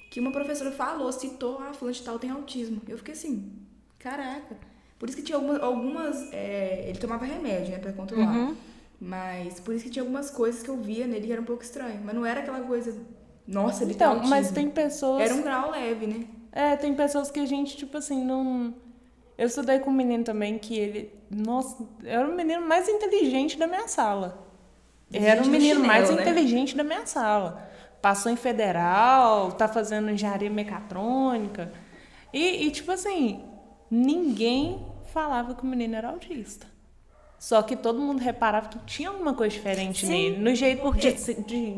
que uma professora citou, fulano de tal tem autismo. Eu fiquei assim, caraca. Por isso que tinha algumas ele tomava remédio, né, pra controlar. Uhum. Mas por isso que tinha algumas coisas que eu via nele que era um pouco estranho. Mas não era aquela coisa, nossa, ele tem Então, autismo. mas tem pessoas... Era um grau leve, né? Tem pessoas que a gente, tipo assim, não... Eu estudei com um menino também que ele... Nossa, era o menino mais inteligente da minha sala. Era o menino mais inteligente da minha sala. Passou em federal, tá fazendo engenharia mecatrônica. E tipo assim, ninguém falava que o menino era autista. Só que todo mundo reparava que tinha alguma coisa diferente nele. No jeito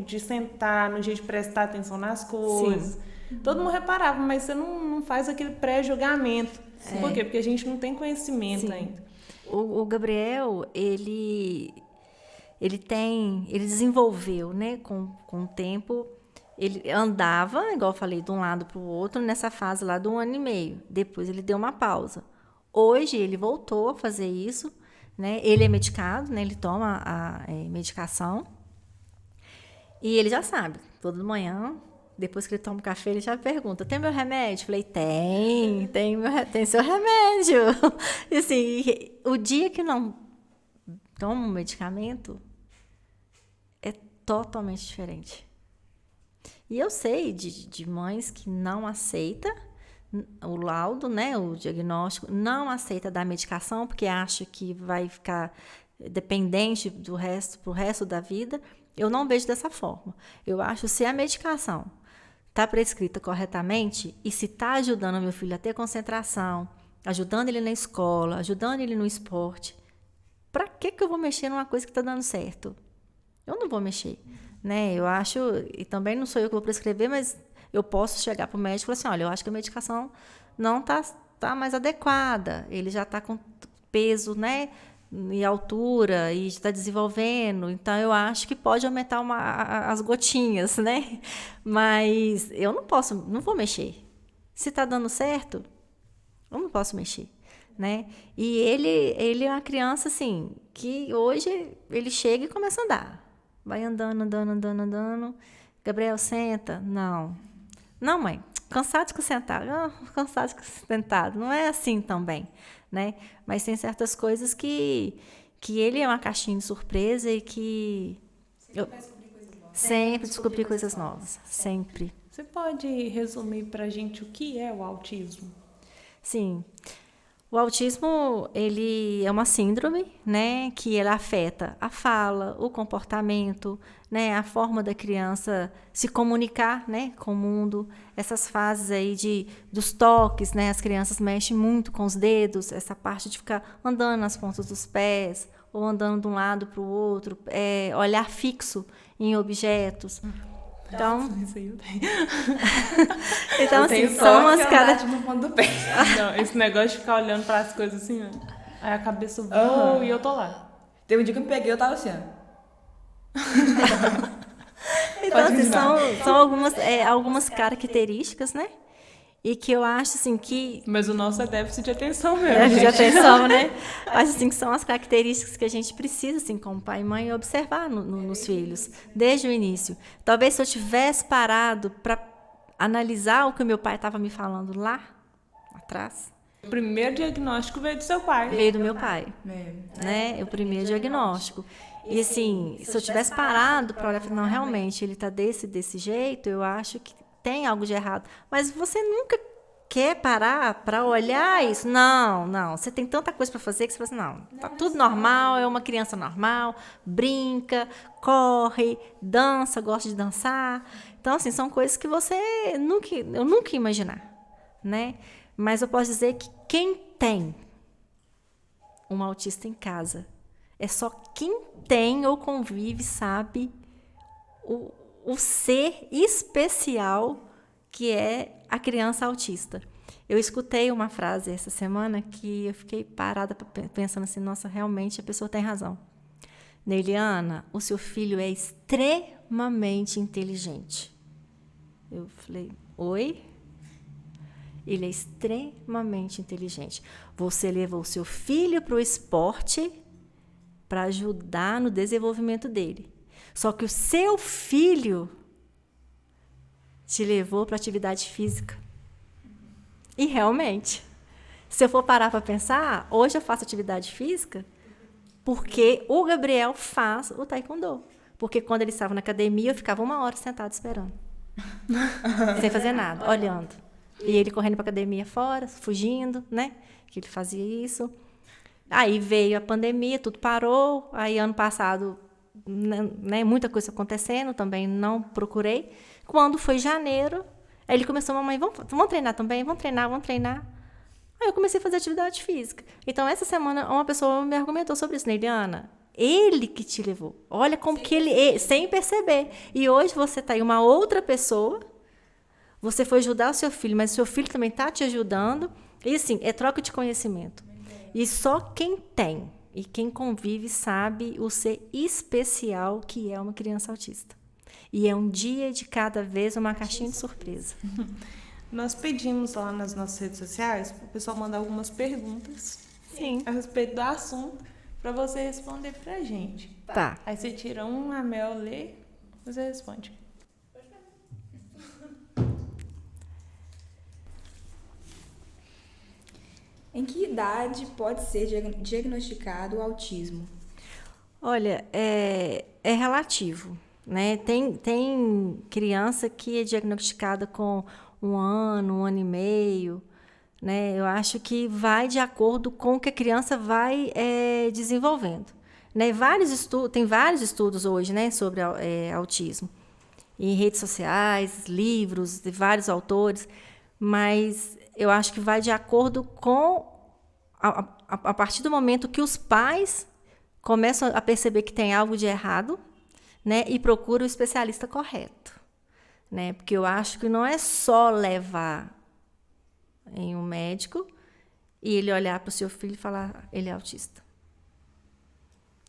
de sentar, no jeito de prestar atenção nas coisas. Sim. Todo mundo reparava, mas você não faz aquele pré-julgamento. Por quê? Porque a gente não tem conhecimento ainda. O Gabriel, ele desenvolveu, né, com o tempo, ele andava, igual eu falei, de um lado para o outro, nessa fase lá de 1 ano e meio. Depois ele deu uma pausa. Hoje ele voltou a fazer isso, né? Ele é medicado, né? Ele toma a medicação. E ele já sabe, toda manhã, depois que ele toma o café, ele já pergunta, tem meu remédio? Falei, tem seu remédio. E assim, o dia que não toma um medicamento, é totalmente diferente. E eu sei de mães que não aceitam o laudo, né, o diagnóstico, não aceita dar medicação porque acha que vai ficar dependente do resto, pro resto da vida. Eu não vejo dessa forma. Eu acho que se a medicação está prescrita corretamente e se está ajudando o meu filho a ter concentração, ajudando ele na escola, ajudando ele no esporte, para que eu vou mexer numa coisa que está dando certo? Eu não vou mexer, né? Eu acho, e também não sou eu que vou prescrever, mas eu posso chegar para o médico e falar assim, olha, eu acho que a medicação não tá mais adequada, ele já está com peso, né, e altura, e está desenvolvendo, então eu acho que pode aumentar as gotinhas, né? Mas eu não vou mexer. Se está dando certo, eu não posso mexer, né? E ele é uma criança, assim, que hoje ele chega e começa a andar. Vai andando. Gabriel, senta. Não, mãe, cansado de ficar sentado. Cansado de ficar sentado. Não é assim também, né? Mas tem certas coisas que ele é uma caixinha de surpresa e que... Sempre descobrir coisas novas. Sempre. Você pode resumir pra gente o que é o autismo? Sim. O autismo, ele é uma síndrome, né, que ela afeta a fala, o comportamento, né, a forma da criança se comunicar, né, com o mundo. Essas fases aí dos toques, né, as crianças mexem muito com os dedos, essa parte de ficar andando nas pontas dos pés, ou andando de um lado para o outro, olhar fixo em objetos. Então, então assim, são as caras no ponto do pé. Não, esse negócio de ficar olhando para as coisas assim, ó. Aí a cabeça voa e eu tô lá. Teve um dia que eu me peguei, eu tava assim, ó. Então, assim, são algumas características, né? E que eu acho, assim, que... Mas o nosso é déficit de atenção mesmo. Déficit de atenção, né? Acho, assim, que são as características que a gente precisa, assim, como pai e mãe, observar nos filhos, desde o início. Talvez se eu tivesse parado para analisar o que o meu pai estava me falando lá atrás... O primeiro diagnóstico veio do seu pai. Veio do meu pai, né? O primeiro diagnóstico. E, assim, se eu tivesse parado para olhar, não, realmente, ele está desse jeito, eu acho que tem algo de errado. Mas você nunca quer parar para olhar isso? Não. Você tem tanta coisa para fazer que você fala assim, não, tá tudo normal, é uma criança normal, brinca, corre, dança, gosta de dançar. Então, assim, são coisas que eu nunca ia imaginar, né? Mas eu posso dizer que quem tem um autista em casa, é só quem tem ou convive sabe o ser especial que é a criança autista. Eu escutei uma frase essa semana que eu fiquei parada pensando assim, nossa, realmente a pessoa tem razão. Neiliana, o seu filho é extremamente inteligente. Eu falei, oi? Ele é extremamente inteligente. Você levou o seu filho para o esporte para ajudar no desenvolvimento dele. Só que o seu filho te levou para a atividade física. E realmente, se eu for parar para pensar, hoje eu faço atividade física Porque o Gabriel faz o taekwondo. Porque quando ele estava na academia, eu ficava 1 hora sentada esperando. Sem fazer nada, olhando. E ele correndo para a academia fora, fugindo, né? Que ele fazia isso. Aí veio a pandemia, tudo parou. Aí ano passado, né, muita coisa acontecendo, também não procurei. Quando foi janeiro, aí ele começou, mamãe, vamos treinar também? Vamos treinar. Aí eu comecei a fazer atividade física. Então, essa semana, uma pessoa me argumentou sobre isso. Neiliana, ele que te levou. Olha como que ele... Sem perceber. E hoje você está aí, uma outra pessoa. Você foi ajudar o seu filho, mas o seu filho também está te ajudando. E, assim, é troca de conhecimento. E só quem tem e quem convive sabe o ser especial que é uma criança autista. E é um dia de cada vez uma caixinha de surpresa. Nós pedimos lá nas nossas redes sociais para o pessoal mandar algumas perguntas a respeito do assunto para você responder para a gente. Tá. Aí você tira um, a Mel lê, você responde. Em que idade pode ser diagnosticado o autismo? Olha, é relativo, né? Tem criança que é diagnosticada com 1 ano, 1 ano e meio, né? Eu acho que vai de acordo com o que a criança vai desenvolvendo, né? Tem vários estudos hoje, né, sobre autismo, em redes sociais, livros de vários autores, mas eu acho que vai de acordo com a partir do momento que os pais começam a perceber que tem algo de errado, né, e procuram o especialista correto, né? Porque eu acho que não é só levar em um médico e ele olhar para o seu filho e falar, ele é autista,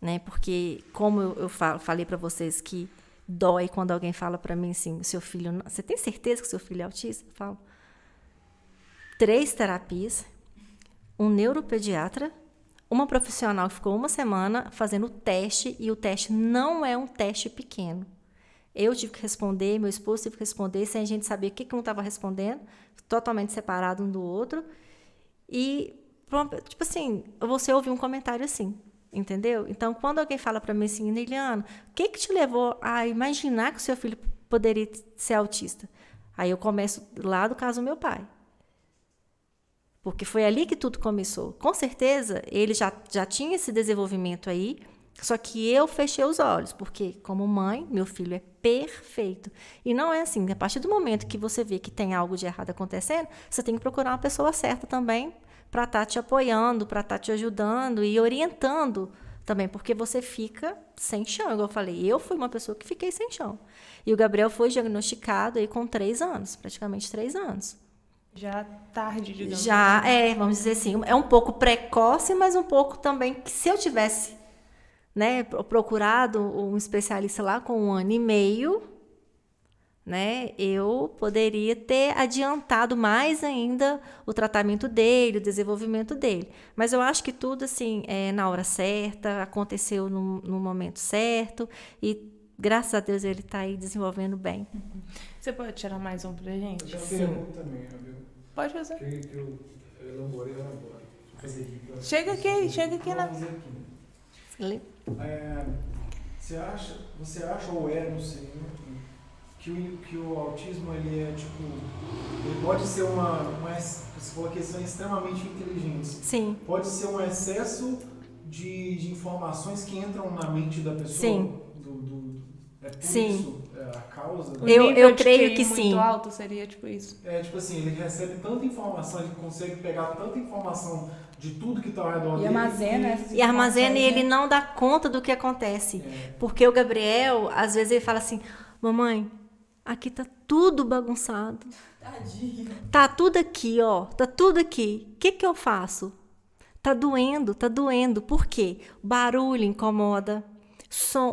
né? Porque como eu falei para vocês que dói quando alguém fala para mim assim, seu filho, você tem certeza que seu filho é autista? Eu falo, 3 terapias, um neuropediatra, uma profissional que ficou 1 semana fazendo o teste, e o teste não é um teste pequeno. Eu tive que responder, meu esposo teve que responder, sem a gente saber o que um estava respondendo, totalmente separado um do outro. E, tipo assim, você ouviu um comentário assim, entendeu? Então, quando alguém fala para mim assim, Neiliana, o que te levou a imaginar que o seu filho poderia ser autista? Aí eu começo lá do caso do meu pai. Porque foi ali que tudo começou. Com certeza, ele já tinha esse desenvolvimento aí, só que eu fechei os olhos, porque, como mãe, meu filho é perfeito. E não é assim. A partir do momento que você vê que tem algo de errado acontecendo, você tem que procurar uma pessoa certa também para estar te apoiando, para estar te ajudando e orientando também, porque você fica sem chão. Igual eu falei, eu fui uma pessoa que fiquei sem chão. E o Gabriel foi diagnosticado aí com 3 anos, praticamente 3 anos. Já tarde, digamos. Já, vamos dizer assim, é um pouco precoce, mas um pouco também que se eu tivesse, né, procurado um especialista lá com 1 ano e meio, né, eu poderia ter adiantado mais ainda o tratamento dele, o desenvolvimento dele. Mas eu acho que tudo assim na hora certa, aconteceu no momento certo e graças a Deus ele está aí desenvolvendo bem. Você pode tirar mais um pra gente? Eu tenho pergunta também, viu? Pode fazer. Que eu elaborei agora. Deixa eu fazer aqui. Chega aqui na... Vamos aqui. Você acha ou não sei, que o autismo ele é tipo, ele pode ser você falou que eles são extremamente inteligentes. Sim. Pode ser um excesso de informações que entram na mente da pessoa. Sim. É por Sim. isso a causa. Eu creio que sim. Muito alto seria tipo isso. Tipo assim, ele recebe tanta informação, ele consegue pegar tanta informação de tudo que está ao redor dele. E armazena e ele não dá conta do que acontece. Porque o Gabriel, às vezes, ele fala assim, mamãe, aqui tá tudo bagunçado. Tadinho. Tá tudo aqui, ó. Tá tudo aqui. O que eu faço? Tá doendo. Por quê? O barulho incomoda.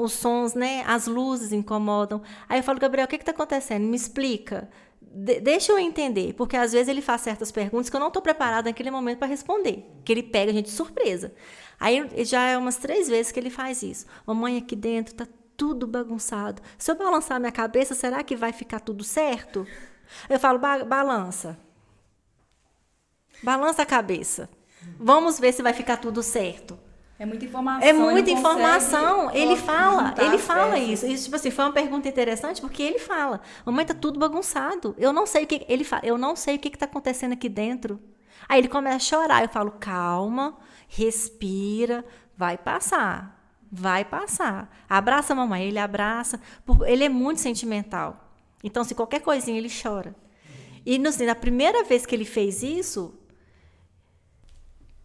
Os sons, né? As luzes incomodam. Aí eu falo, Gabriel, o que está acontecendo? Me explica. Deixa eu entender. Porque às vezes ele faz certas perguntas que eu não estou preparada naquele momento para responder. Que ele pega a gente de surpresa. Aí já é umas 3 vezes que ele faz isso. Mamãe, aqui dentro está tudo bagunçado. Se eu balançar minha cabeça, será que vai ficar tudo certo? Eu falo, balança. Balança a cabeça. Vamos ver se vai ficar tudo certo. É muita informação. É muita ele não informação. consegue Ele fala juntar as isso. peças. Isso, tipo assim, foi uma pergunta interessante, porque ele fala: mamãe, tá tudo bagunçado. Eu não sei o que. Ele fala: eu não sei o que tá acontecendo aqui dentro. Aí ele começa a chorar. Eu falo: calma, respira, vai passar. Vai passar. Abraça a mamãe. Ele abraça. Ele é muito sentimental. Então, se qualquer coisinha, ele chora. E na primeira vez que ele fez isso,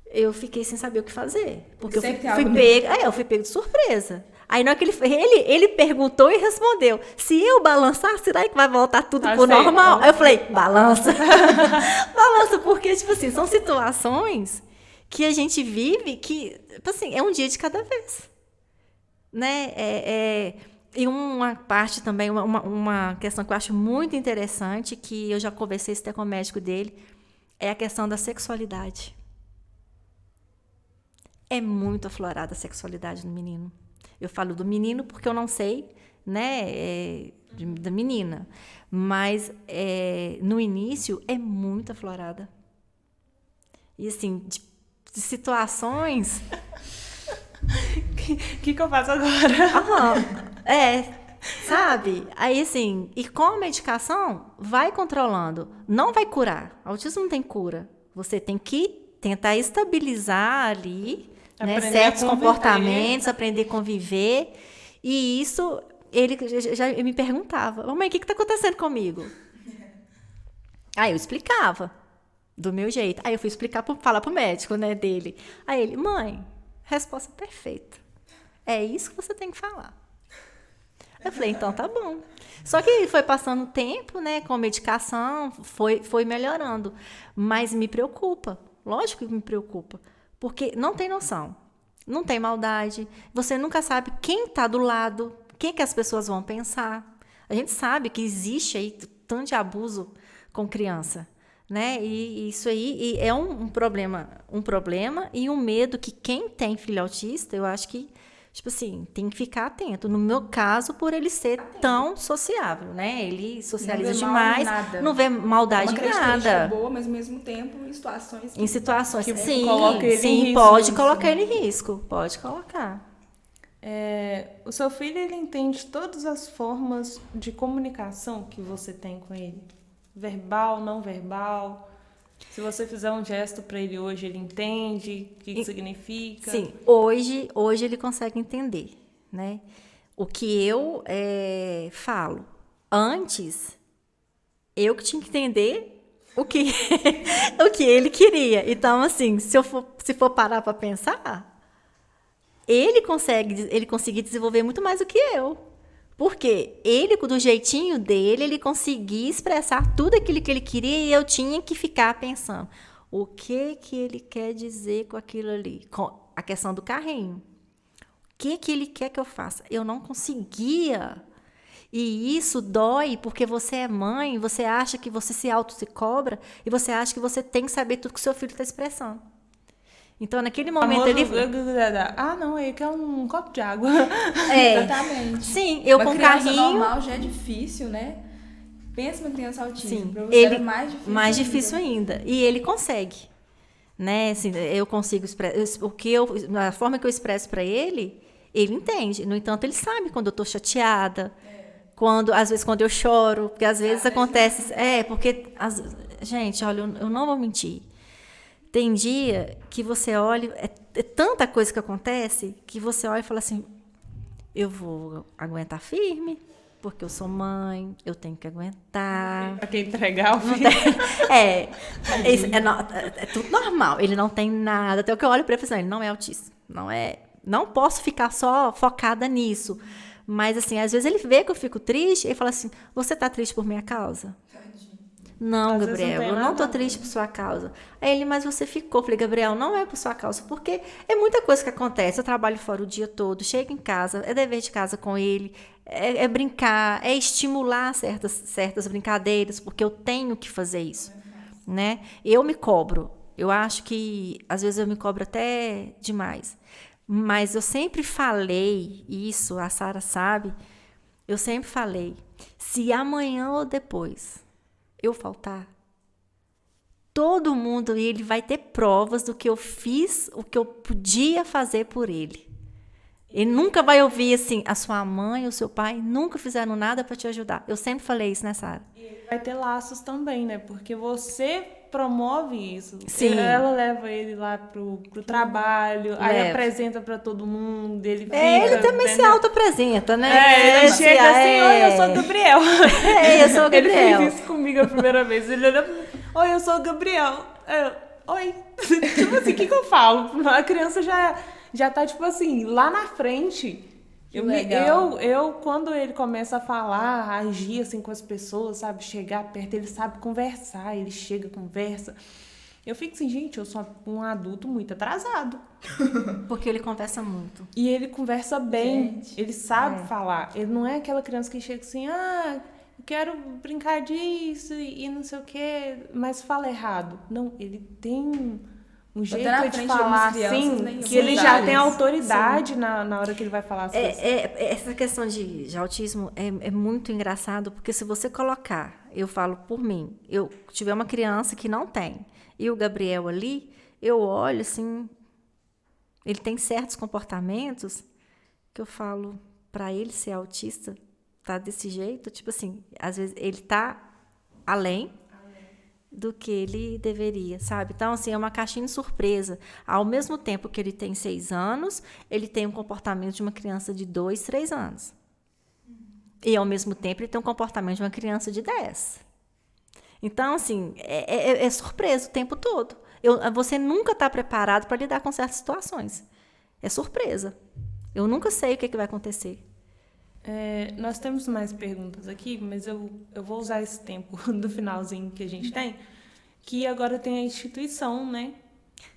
eu fiquei sem saber o que fazer. Porque Sempre eu fui algo pega, eu fui pego de surpresa. Aí na hora que ele perguntou e respondeu: se eu balançar, será que vai voltar tudo pro normal? Aí eu falei: balança. Balança, porque, tipo assim, são situações que a gente vive que, tipo assim, é um dia de cada vez. Né? E uma parte também, uma questão que eu acho muito interessante, que eu já conversei isso até com o médico dele, é a questão da sexualidade. É muito aflorada a sexualidade no menino. Eu falo do menino porque eu não sei, né, da menina. Mas no início é muito aflorada. E assim, de situações... O que eu faço agora? Sabe? Aí, assim, e com a medicação, vai controlando. Não vai curar. Autismo não tem cura. Você tem que tentar estabilizar ali, né, certos comportamentos, aprender a conviver. E isso, ele já me perguntava: mamãe, o que está acontecendo comigo? Aí eu explicava, do meu jeito. Aí eu fui falar pro médico, né, dele. Aí ele: mãe, resposta perfeita. É isso que você tem que falar. Eu falei: então tá bom. Só que foi passando o tempo, né, com medicação, foi melhorando. Mas me preocupa. Lógico que me preocupa. Porque não tem noção. Não tem maldade. Você nunca sabe quem está do lado, o que as pessoas vão pensar. A gente sabe que existe aí tanto de abuso com criança. Né? E isso aí é um problema e um medo que quem tem filho autista, eu acho que, tipo assim, tem que ficar atento. No meu caso, por ele ser tão sociável, né? Ele socializa demais, não vê maldade em nada. Boa, mas ao mesmo tempo em situações que sim, coloca ele em risco, pode colocar ele em risco, pode colocar. O seu filho, ele entende todas as formas de comunicação que você tem com ele? Verbal, não verbal? Se você fizer um gesto para ele hoje, ele entende o que significa? Sim, hoje ele consegue entender, né? O que eu falo. Antes, eu que tinha que entender o que ele queria. Então, assim, se for parar para pensar, ele conseguia desenvolver muito mais do que eu. Porque ele, do jeitinho dele, ele conseguia expressar tudo aquilo que ele queria e eu tinha que ficar pensando: o que ele quer dizer com aquilo ali? Com a questão do carrinho. O que ele quer que eu faça? Eu não conseguia. E isso dói porque você é mãe, você acha que você se cobra e você acha que você tem que saber tudo que o seu filho está expressando. Então, naquele momento ele... não, ele quer um copo de água. Exatamente. Sim, eu uma com criança carrinho... normal já é difícil, né? Pensa uma criança autista. Sim, pra você ele é mais difícil ainda. E ele consegue. Né? Assim, eu consigo expressar... A forma que eu expresso para ele entende. No entanto, ele sabe quando eu estou chateada. Às vezes, quando eu choro. Porque às vezes acontece... Gente, olha, eu não vou mentir. Tem dia que você olha, é tanta coisa que acontece, que você olha e fala assim: eu vou aguentar firme, porque eu sou mãe, eu tenho que aguentar. Pra que entregar o filho? É tudo normal, ele não tem nada. Até o que eu olho para ele, ele não é autista. Não posso ficar só focada nisso. Mas, assim, às vezes ele vê que eu fico triste e fala assim: você tá triste por minha causa? Não, Gabriel, eu não tô triste por sua causa. Aí ele: mas você ficou. Eu falei: Gabriel, não é por sua causa, porque é muita coisa que acontece. Eu trabalho fora o dia todo, chego em casa, é dever de casa com ele, é brincar, é estimular certas brincadeiras, porque eu tenho que fazer isso, né? Eu me cobro. Eu acho que, às vezes, eu me cobro até demais. Mas eu sempre falei isso, a Sara sabe, eu sempre falei: se amanhã ou depois eu faltar, todo mundo, e ele vai ter provas do que eu fiz, o que eu podia fazer por ele. Ele nunca vai ouvir assim, a sua mãe ou o seu pai nunca fizeram nada para te ajudar. Eu sempre falei isso, né, Sara? E ele vai ter laços também, né? Porque você promove isso. Sim. Ela leva ele lá pro trabalho, aí Leva. apresenta para todo mundo, ele fica... Ele também se entendeu? auto-apresenta, né? Ele chega assim, oi, eu sou o Gabriel. Eu sou o Gabriel. Ele fez isso comigo a primeira vez. Ele olhou pra mim, oi, eu sou o Gabriel. Oi. Tipo assim, o que eu falo? A criança já tá, tipo assim, lá na frente. Eu, quando ele começa a falar, a agir assim com as pessoas, sabe? Chegar perto, ele sabe conversar, ele chega, conversa. Eu fico assim, gente, eu sou um adulto muito atrasado. Porque ele conversa muito. E ele conversa bem, Gente, ele sabe falar. Ele não é aquela criança que chega assim, eu quero brincar disso e não sei o quê, mas fala errado. Não, ele tem um jeito na de frente de falar algumas crianças, assim, né, que ele já tem alguns autoridade na hora que ele vai falar as coisas. Essa questão de autismo é muito engraçado, porque se você colocar, eu falo por mim, eu tiver uma criança que não tem, e o Gabriel ali, eu olho assim, ele tem certos comportamentos que eu falo, para ele ser autista, tá desse jeito, tipo assim, às vezes ele tá além do que ele deveria, sabe? Então, assim, é uma caixinha de surpresa. Ao mesmo tempo que ele tem 6 anos, ele tem um comportamento de uma criança de 2, 3 anos. E, ao mesmo tempo, ele tem um comportamento de uma criança de 10. Então, assim, é surpresa o tempo todo. Você nunca está preparado para lidar com certas situações. É surpresa. Eu nunca sei o que vai acontecer. Nós temos mais perguntas aqui, mas eu vou usar esse tempo do finalzinho que a gente tem, que agora tem a instituição, né?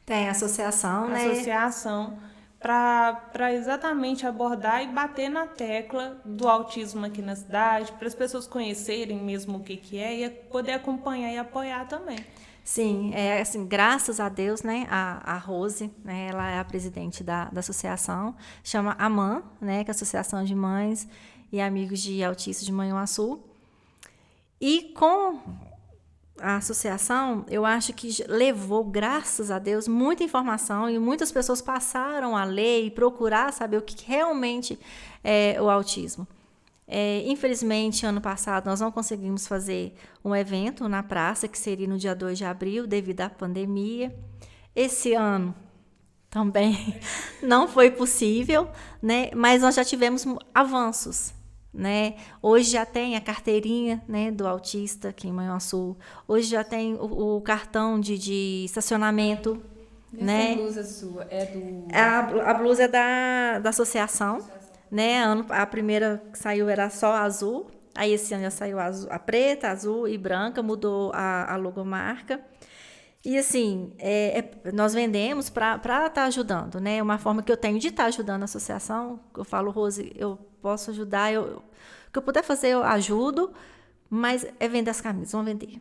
Tem a associação, né? Associação, para exatamente abordar e bater na tecla do autismo aqui na cidade, para as pessoas conhecerem mesmo o que é e poder acompanhar e apoiar também. Sim, assim, graças a Deus, né, a Rose, né, ela é a presidente da associação, chama AMAN, né, que é a Associação de Mães e Amigos de Autistas de Manhuaçu. E com a associação, eu acho que levou, graças a Deus, muita informação e muitas pessoas passaram a ler e procurar saber o que realmente é o autismo. Infelizmente, ano passado, nós não conseguimos fazer um evento na praça, que seria no dia 2 de abril, devido à pandemia. Esse ano também não foi possível, né? Mas nós já tivemos avanços, né? Hoje já tem a carteirinha, né, do autista aqui em Manhuaçu. Hoje já tem o cartão de estacionamento. Né? Essa blusa sua é do... A blusa é da associação. Né? A primeira que saiu era só azul, aí esse ano já saiu a preta, azul e branca, mudou a logomarca. E assim, nós vendemos para estar ajudando, né? Uma forma que eu tenho de estar ajudando a associação, eu falo, Rose, eu posso ajudar, o que eu puder fazer eu ajudo, mas é vender as camisas, vamos vender.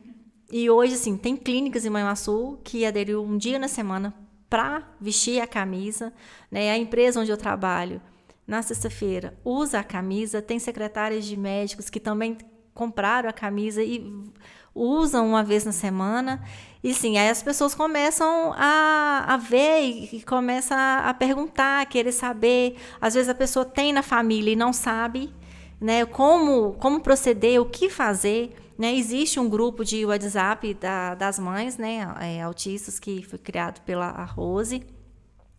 E hoje, assim, tem clínicas em Manhuaçu que aderiu um dia na semana para vestir a camisa, né? A empresa onde eu trabalho, na sexta-feira, usa a camisa, tem secretárias de médicos que também compraram a camisa e usam uma vez na semana. E sim, aí as pessoas começam a ver e começam a perguntar, a querer saber. Às vezes a pessoa tem na família e não sabe, né, como proceder, o que fazer. Né? Existe um grupo de WhatsApp das mães, né, autistas, que foi criado pela Rose.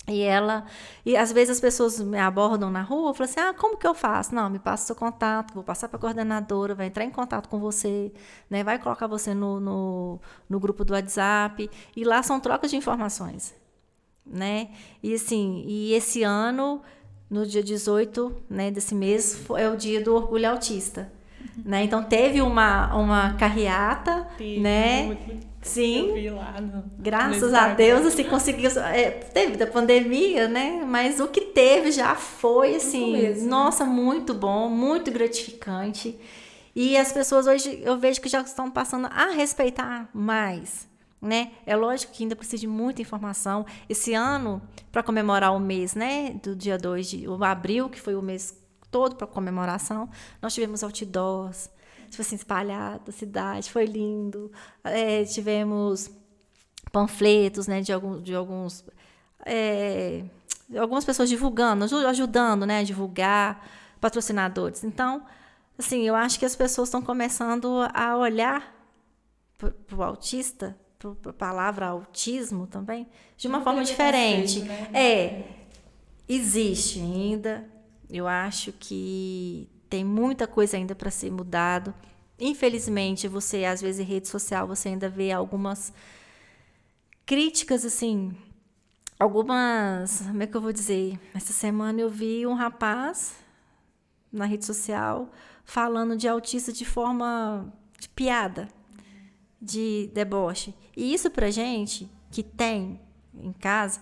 E às vezes as pessoas me abordam na rua, falam assim, como que eu faço? Não, me passa o seu contato, vou passar para a coordenadora, vai entrar em contato com você, né? Vai colocar você no grupo do WhatsApp, e lá são trocas de informações, né? E assim, e esse ano, no dia 18, né, desse mês, é o dia do Orgulho Autista, né? Então teve uma carreata, né? Sim, eu vi lá graças a Deus, assim, conseguiu, teve da pandemia, né, mas o que teve já foi, assim, começo, nossa, muito bom, muito gratificante, e as pessoas hoje, eu vejo que já estão passando a respeitar mais, né, é lógico que ainda precisa de muita informação. Esse ano, para comemorar o mês, né, do dia 2 de abril, que foi o mês todo para comemoração, nós tivemos outdoors, tipo assim, espalhado a cidade, foi lindo. Tivemos panfletos, né, de algumas pessoas divulgando, ajudando, né, a divulgar, patrocinadores. Então, assim, eu acho que as pessoas estão começando a olhar para o autista, para a palavra autismo também, de uma forma diferente. Existe ainda. Eu acho que tem muita coisa ainda para ser mudado. Infelizmente, você, às vezes, em rede social, você ainda vê algumas críticas, assim, algumas, como é que eu vou dizer? Essa semana eu vi um rapaz na rede social falando de autista de forma de piada, de deboche. E isso pra gente que tem em casa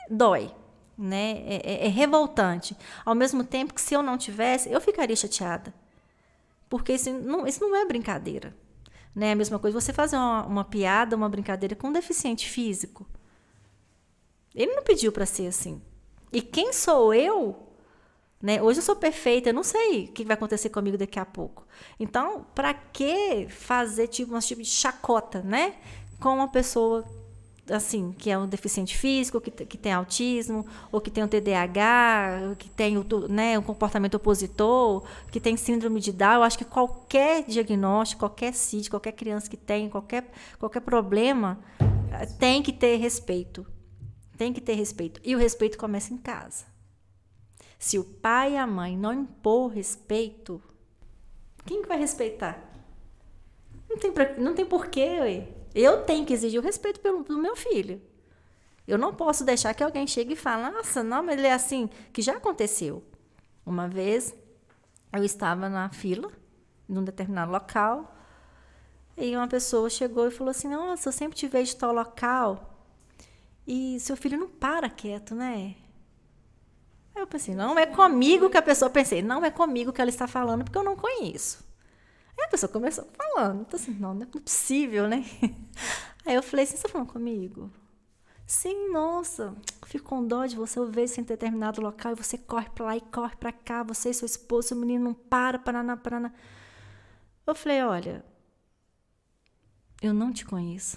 dói, né? É revoltante. Ao mesmo tempo que se eu não tivesse, eu ficaria chateada. Porque isso não é brincadeira. Né? A mesma coisa, você fazer uma piada, uma brincadeira com um deficiente físico. Ele não pediu para ser assim. E quem sou eu? Né? Hoje eu sou perfeita, eu não sei o que vai acontecer comigo daqui a pouco. Então, para que fazer um tipo de chacota, né? Com uma pessoa assim, que é um deficiente físico, que tem autismo, ou que tem um TDAH, que tem um comportamento opositor, que tem síndrome de Down. Eu acho que qualquer diagnóstico, qualquer CID, qualquer criança que tem, qualquer problema, tem que ter respeito. Tem que ter respeito. E o respeito começa em casa. Se o pai e a mãe não impor respeito, quem que vai respeitar? Não tem porquê, ué. Eu tenho que exigir o respeito do meu filho. Eu não posso deixar que alguém chegue e fale, nossa, não, mas ele é assim, que já aconteceu. Uma vez, eu estava na fila, num determinado local, e uma pessoa chegou e falou assim, nossa, eu sempre te vejo em tal local, e seu filho não para quieto, né? Aí eu pensei, não é comigo que a pessoa, não é comigo que ela está falando, porque eu não conheço. Aí a pessoa começou falando. Então, assim, não é possível, né? Aí eu falei assim, você está falando comigo? Sim, nossa, fico com dó de você, eu vejo em determinado local e você corre para lá e corre para cá, você e seu esposo, seu menino não para. Eu falei, olha, eu não te conheço.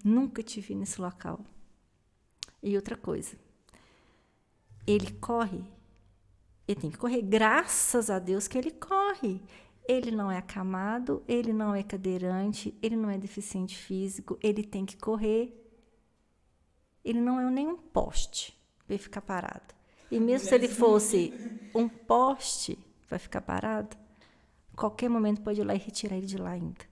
Nunca te vi nesse local. E outra coisa, ele corre. Ele tem que correr, graças a Deus que ele corre. Ele não é acamado, ele não é cadeirante, ele não é deficiente físico, ele tem que correr. Ele não é nenhum poste para ele ficar parado. E mesmo se ele fosse um poste para ficar parado, qualquer momento pode ir lá e retirar ele de lá ainda.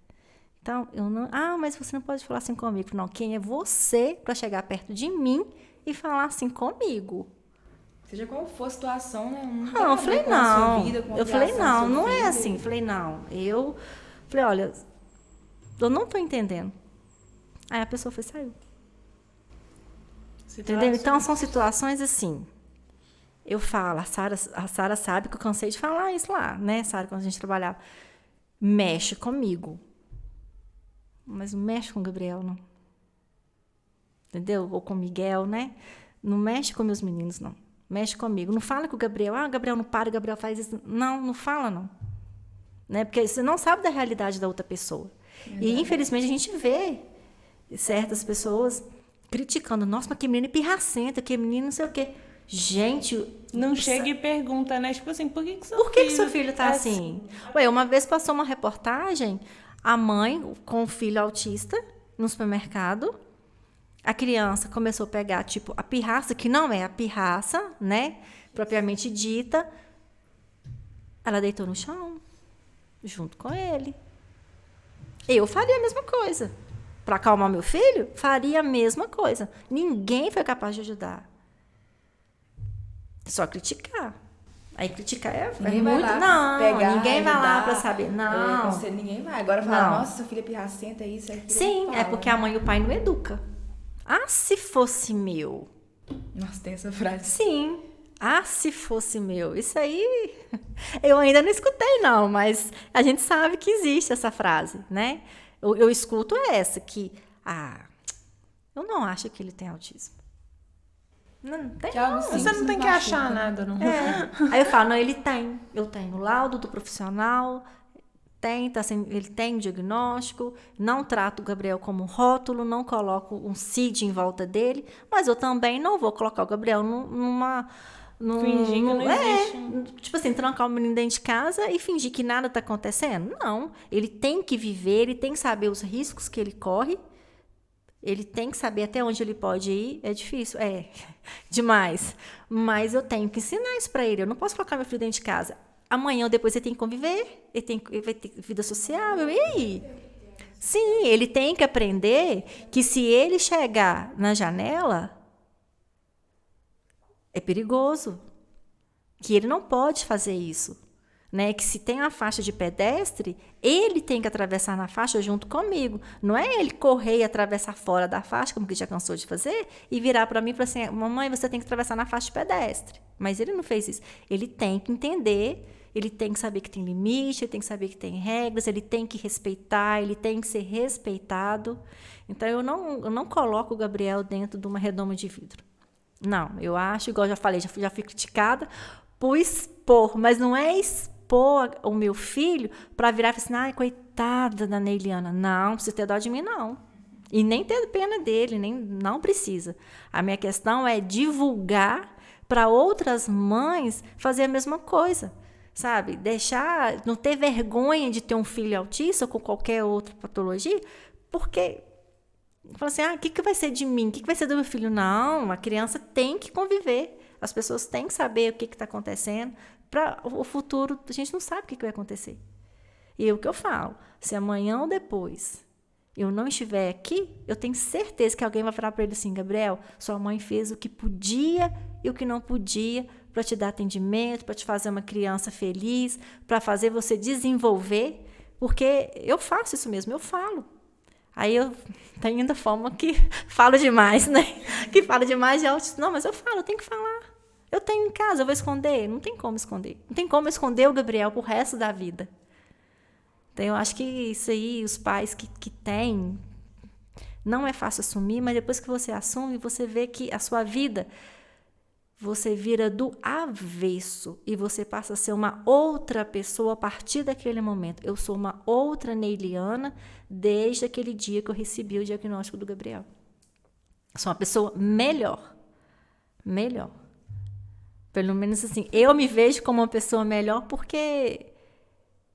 Então, eu não... mas você não pode falar assim comigo. Não, quem é você para chegar perto de mim e falar assim comigo? Seja qual for a situação, né? Não, eu falei, não. Eu falei, não é assim. Eu falei, não. Eu falei, olha, eu não estou entendendo. Aí a pessoa foi, saiu. Entendeu? Então, são situações assim. Eu falo, a Sara sabe que eu cansei de falar isso lá, né, Sara, quando a gente trabalhava. Mexe comigo. Mas não mexe com o Gabriel, não. Entendeu? Ou com o Miguel, né? Não mexe com meus meninos, não. Mexe comigo. Não fala com o Gabriel. O Gabriel não para, o Gabriel faz isso. Não fala, não. Né? Porque você não sabe da realidade da outra pessoa. E, infelizmente, a gente vê certas pessoas criticando. Nossa, mas que menina pirracenta, que menina não sei o quê. Gente... Não chega e pergunta, né? Tipo assim, por que seu filho tá assim? Ué, uma vez passou uma reportagem, a mãe com o filho autista no supermercado. A criança começou a pegar, tipo, a pirraça, que não é a pirraça, né? Propriamente dita. Ela deitou no chão, junto com ele. Eu faria a mesma coisa. Para acalmar meu filho, faria a mesma coisa. Ninguém foi capaz de ajudar. Só criticar. Aí criticar é ninguém muito... Vai lá não, pegar, ninguém vai ajudar, lá para saber. Não. Ninguém vai. Agora fala, nossa, sua filha é pirracenta, é isso, é aquilo. Sim, é porque a mãe e o pai não educam. Se fosse meu. Nossa, tem essa frase. Sim. Se fosse meu. Isso aí eu ainda não escutei, não, mas a gente sabe que existe essa frase, né? Eu escuto essa, que eu não acho que ele tem autismo. Não tem. Você não tem que achar nada, não. Aí eu falo, não, ele tem. Eu tenho o laudo do profissional, ele tem um diagnóstico, não trato o Gabriel como um rótulo, não coloco um CID em volta dele, mas eu também não vou colocar o Gabriel Fingir que não existe. Tipo assim, trancar o menino dentro de casa e fingir que nada está acontecendo. Não, ele tem que viver, ele tem que saber os riscos que ele corre, ele tem que saber até onde ele pode ir. É difícil, demais, mas eu tenho que ensinar isso para ele. Eu não posso colocar meu filho dentro de casa. Amanhã ou depois ele tem que conviver, ele vai ter vida social, e aí? Sim, ele tem que aprender que se ele chegar na janela, é perigoso, que ele não pode fazer isso, né? Que se tem uma faixa de pedestre, ele tem que atravessar na faixa junto comigo. Não é ele correr e atravessar fora da faixa, como que já cansou de fazer, e virar para mim e falar assim, mamãe, você tem que atravessar na faixa de pedestre. Mas ele não fez isso. Ele tem que entender, ele tem que saber que tem limite, ele tem que saber que tem regras, ele tem que respeitar, ele tem que ser respeitado. Então, eu não coloco o Gabriel dentro de uma redoma de vidro. Não, eu acho, igual eu já falei, já fui criticada por expor, mas não é expor o meu filho para virar e falar assim, ai, coitada da Neiliana. Não precisa ter dó de mim, não. E nem ter pena dele, não precisa. A minha questão é divulgar para outras mães fazer a mesma coisa, sabe? Não ter vergonha de ter um filho autista ou com qualquer outra patologia, porque... Fala assim, o que vai ser de mim? O que vai ser do meu filho? Não, a criança tem que conviver. As pessoas têm que saber o que está acontecendo. Para o futuro, a gente não sabe o que vai acontecer. E o que eu falo, se amanhã ou depois eu não estiver aqui, eu tenho certeza que alguém vai falar para ele assim, Gabriel, sua mãe fez o que podia e o que não podia para te dar atendimento, para te fazer uma criança feliz, para fazer você desenvolver, porque eu faço isso mesmo, eu falo. Aí eu tenho ainda fama que falo demais, né? Que falo demais de autismo. Não, mas eu falo, eu tenho que falar. Eu tenho em casa, eu vou esconder? Não tem como esconder. Não tem como esconder o Gabriel pro resto da vida. Então, eu acho que isso aí, os pais que têm, não é fácil assumir, mas depois que você assume, você vê que a sua vida, você vira do avesso e você passa a ser uma outra pessoa a partir daquele momento. Eu sou uma outra Neiliana desde aquele dia que eu recebi o diagnóstico do Gabriel. Sou uma pessoa melhor. Melhor. Pelo menos assim, eu me vejo como uma pessoa melhor porque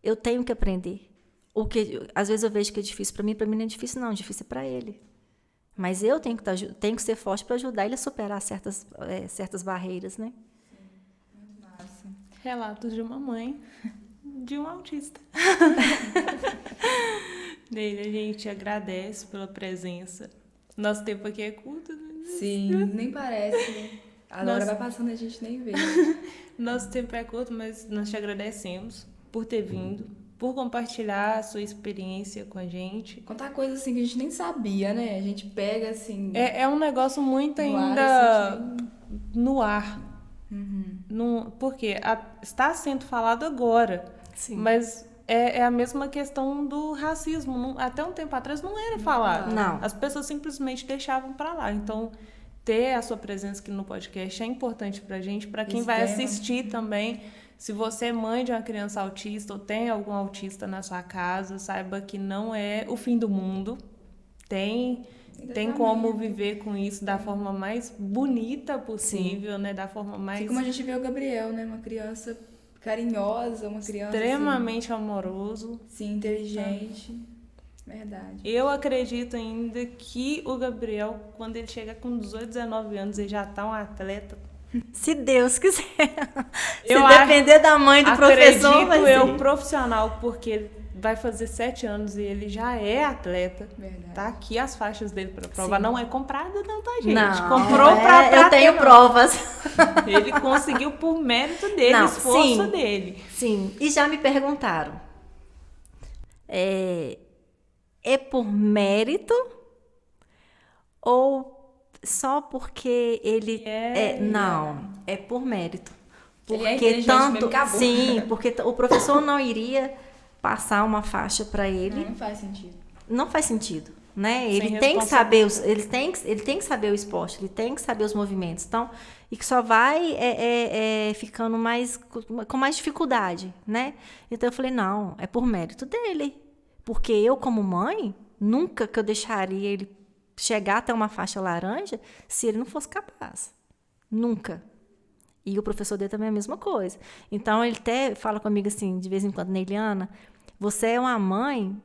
eu tenho que aprender. Às vezes eu vejo que é difícil para mim não é difícil não, é difícil para ele. Mas eu tenho que ser forte para ajudar ele a superar certas barreiras, né? Muito massa. Relatos de uma mãe de um autista. Dele, a gente agradece pela presença. Nosso tempo aqui é curto, né? Sim, nem parece, né? A hora vai passando e a gente nem vê. Nosso tempo é curto, mas nós te agradecemos por ter vindo, por compartilhar a sua experiência com a gente. Contar coisas assim que a gente nem sabia, né? A gente pega assim... É um negócio muito ainda ar, assim, no ar. Uhum. Porque está sendo falado agora. Sim. Mas é a mesma questão do racismo. Até um tempo atrás não era falado. Não. As pessoas simplesmente deixavam para lá. Então, ter a sua presença aqui no podcast é importante pra gente, para quem vai assistir também. Se você é mãe de uma criança autista ou tem algum autista na sua casa, saiba que não é o fim do mundo. Tem como viver com isso da forma mais bonita possível, né? Da forma mais... Assim como a gente vê o Gabriel, né? Uma criança carinhosa, uma criança... extremamente amoroso. Sim, inteligente. Verdade. Eu acredito ainda que o Gabriel, quando ele chegar com 18, 19 anos, ele já tá um atleta. Se Deus quiser. Se depender da mãe do professor, vai ser. Eu profissional, porque ele vai fazer 7 anos e ele já é atleta. Verdade. Tá aqui as faixas dele pra provar. Sim. Não é comprada não, tá, gente? Não, comprou pra eu tenho provas. Ele conseguiu por mérito dele, esforço dele. Sim, e já me perguntaram. É por mérito ou só porque ele não, é por mérito. Ele é Porque mesmo, acabou. sim, porque o professor não iria passar uma faixa para ele. Não faz sentido. Não faz sentido. né? Sem Ele tem que saber responsabilidade. ele tem que saber o esporte, ele tem que saber os movimentos. Então, e que só vai ficando mais com mais dificuldade, né? Então eu falei, não, é por mérito dele. Porque eu, como mãe, nunca que eu deixaria ele chegar até uma faixa laranja se ele não fosse capaz. Nunca. E o professor dele também é a mesma coisa. Então, ele até fala comigo assim, de vez em quando, Neiliana, você é uma mãe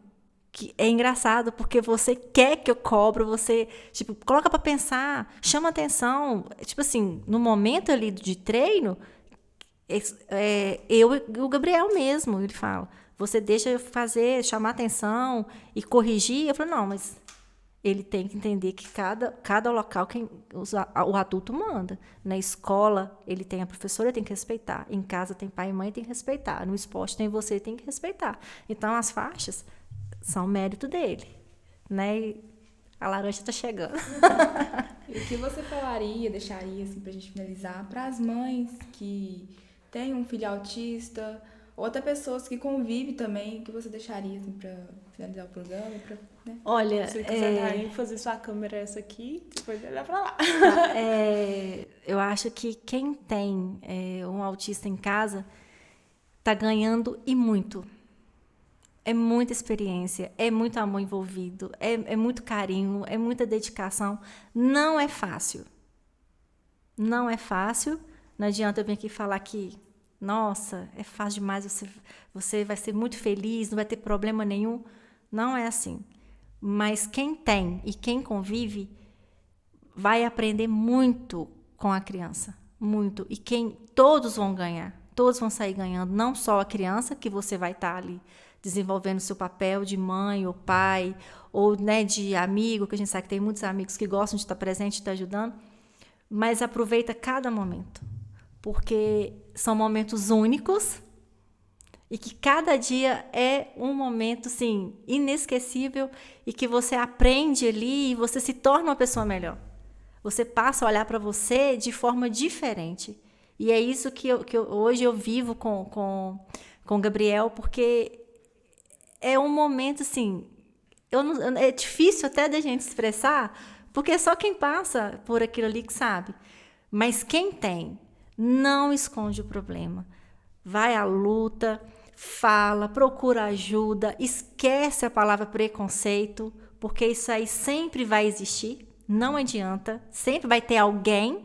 que é engraçado, porque você quer que eu cobro, você, tipo, coloca para pensar, chama atenção. Tipo assim, no momento ali de treino, eu e o Gabriel mesmo, ele fala, você deixa eu fazer, chamar atenção e corrigir. Eu falo, não, mas ele tem que entender que cada local o adulto manda. Na escola, ele tem a professora, tem que respeitar. Em casa, tem pai e mãe, tem que respeitar. No esporte, tem você, tem que respeitar. Então, as faixas são mérito dele, né? E a laranja está chegando. E o que você falaria, deixaria, assim, pra gente finalizar, para as mães que têm um filho autista, ou até pessoas que convivem também, o que você deixaria, assim, pra finalizar o programa? Né? Olha, Se você quiser fazer sua câmera essa aqui, depois olhar pra lá. eu acho que quem tem um autista em casa está ganhando e muito. É muita experiência, é muito amor envolvido, é muito carinho, é muita dedicação. Não é fácil. Não é fácil. Não adianta eu vir aqui falar que, nossa, é fácil demais, você vai ser muito feliz, não vai ter problema nenhum. Não é assim. Mas quem tem e quem convive vai aprender muito com a criança. Muito. E todos vão ganhar. Todos vão sair ganhando. Não só a criança, que você vai estar ali desenvolvendo seu papel de mãe ou pai, ou, né, de amigo, que a gente sabe que tem muitos amigos que gostam de estar presente, de estar ajudando, mas aproveita cada momento, porque são momentos únicos e que cada dia é um momento, sim, inesquecível e que você aprende ali e você se torna uma pessoa melhor. Você passa a olhar para você de forma diferente. E é isso que hoje eu vivo com o Gabriel, porque é um momento, assim, é difícil até da gente expressar, porque é só quem passa por aquilo ali que sabe. Mas quem tem, não esconde o problema. Vai à luta, fala, procura ajuda, esquece a palavra preconceito, porque isso aí sempre vai existir, não adianta, sempre vai ter alguém,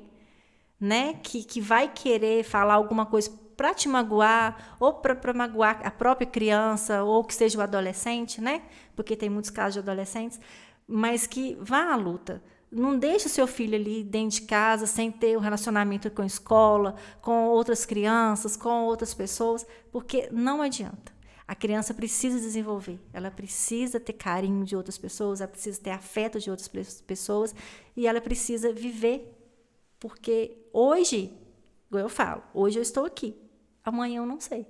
né, que vai querer falar alguma coisa para te magoar, ou para magoar a própria criança, ou que seja o adolescente, né? Porque tem muitos casos de adolescentes, mas que vá à luta. Não deixe o seu filho ali dentro de casa, sem ter um relacionamento com a escola, com outras crianças, com outras pessoas, porque não adianta. A criança precisa desenvolver, ela precisa ter carinho de outras pessoas, ela precisa ter afeto de outras pessoas, e ela precisa viver, porque hoje, eu falo, hoje eu estou aqui, amanhã eu não sei.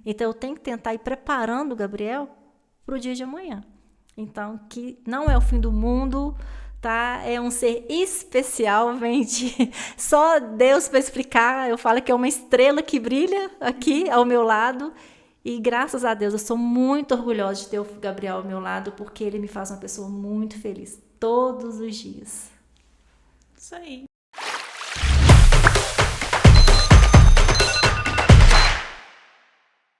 Então, eu tenho que tentar ir preparando o Gabriel para o dia de amanhã. Então, que não é o fim do mundo, tá? É um ser especial, gente. Só Deus para explicar. Eu falo que é uma estrela que brilha aqui ao meu lado. E, graças a Deus, eu sou muito orgulhosa de ter o Gabriel ao meu lado, porque ele me faz uma pessoa muito feliz todos os dias. Isso aí.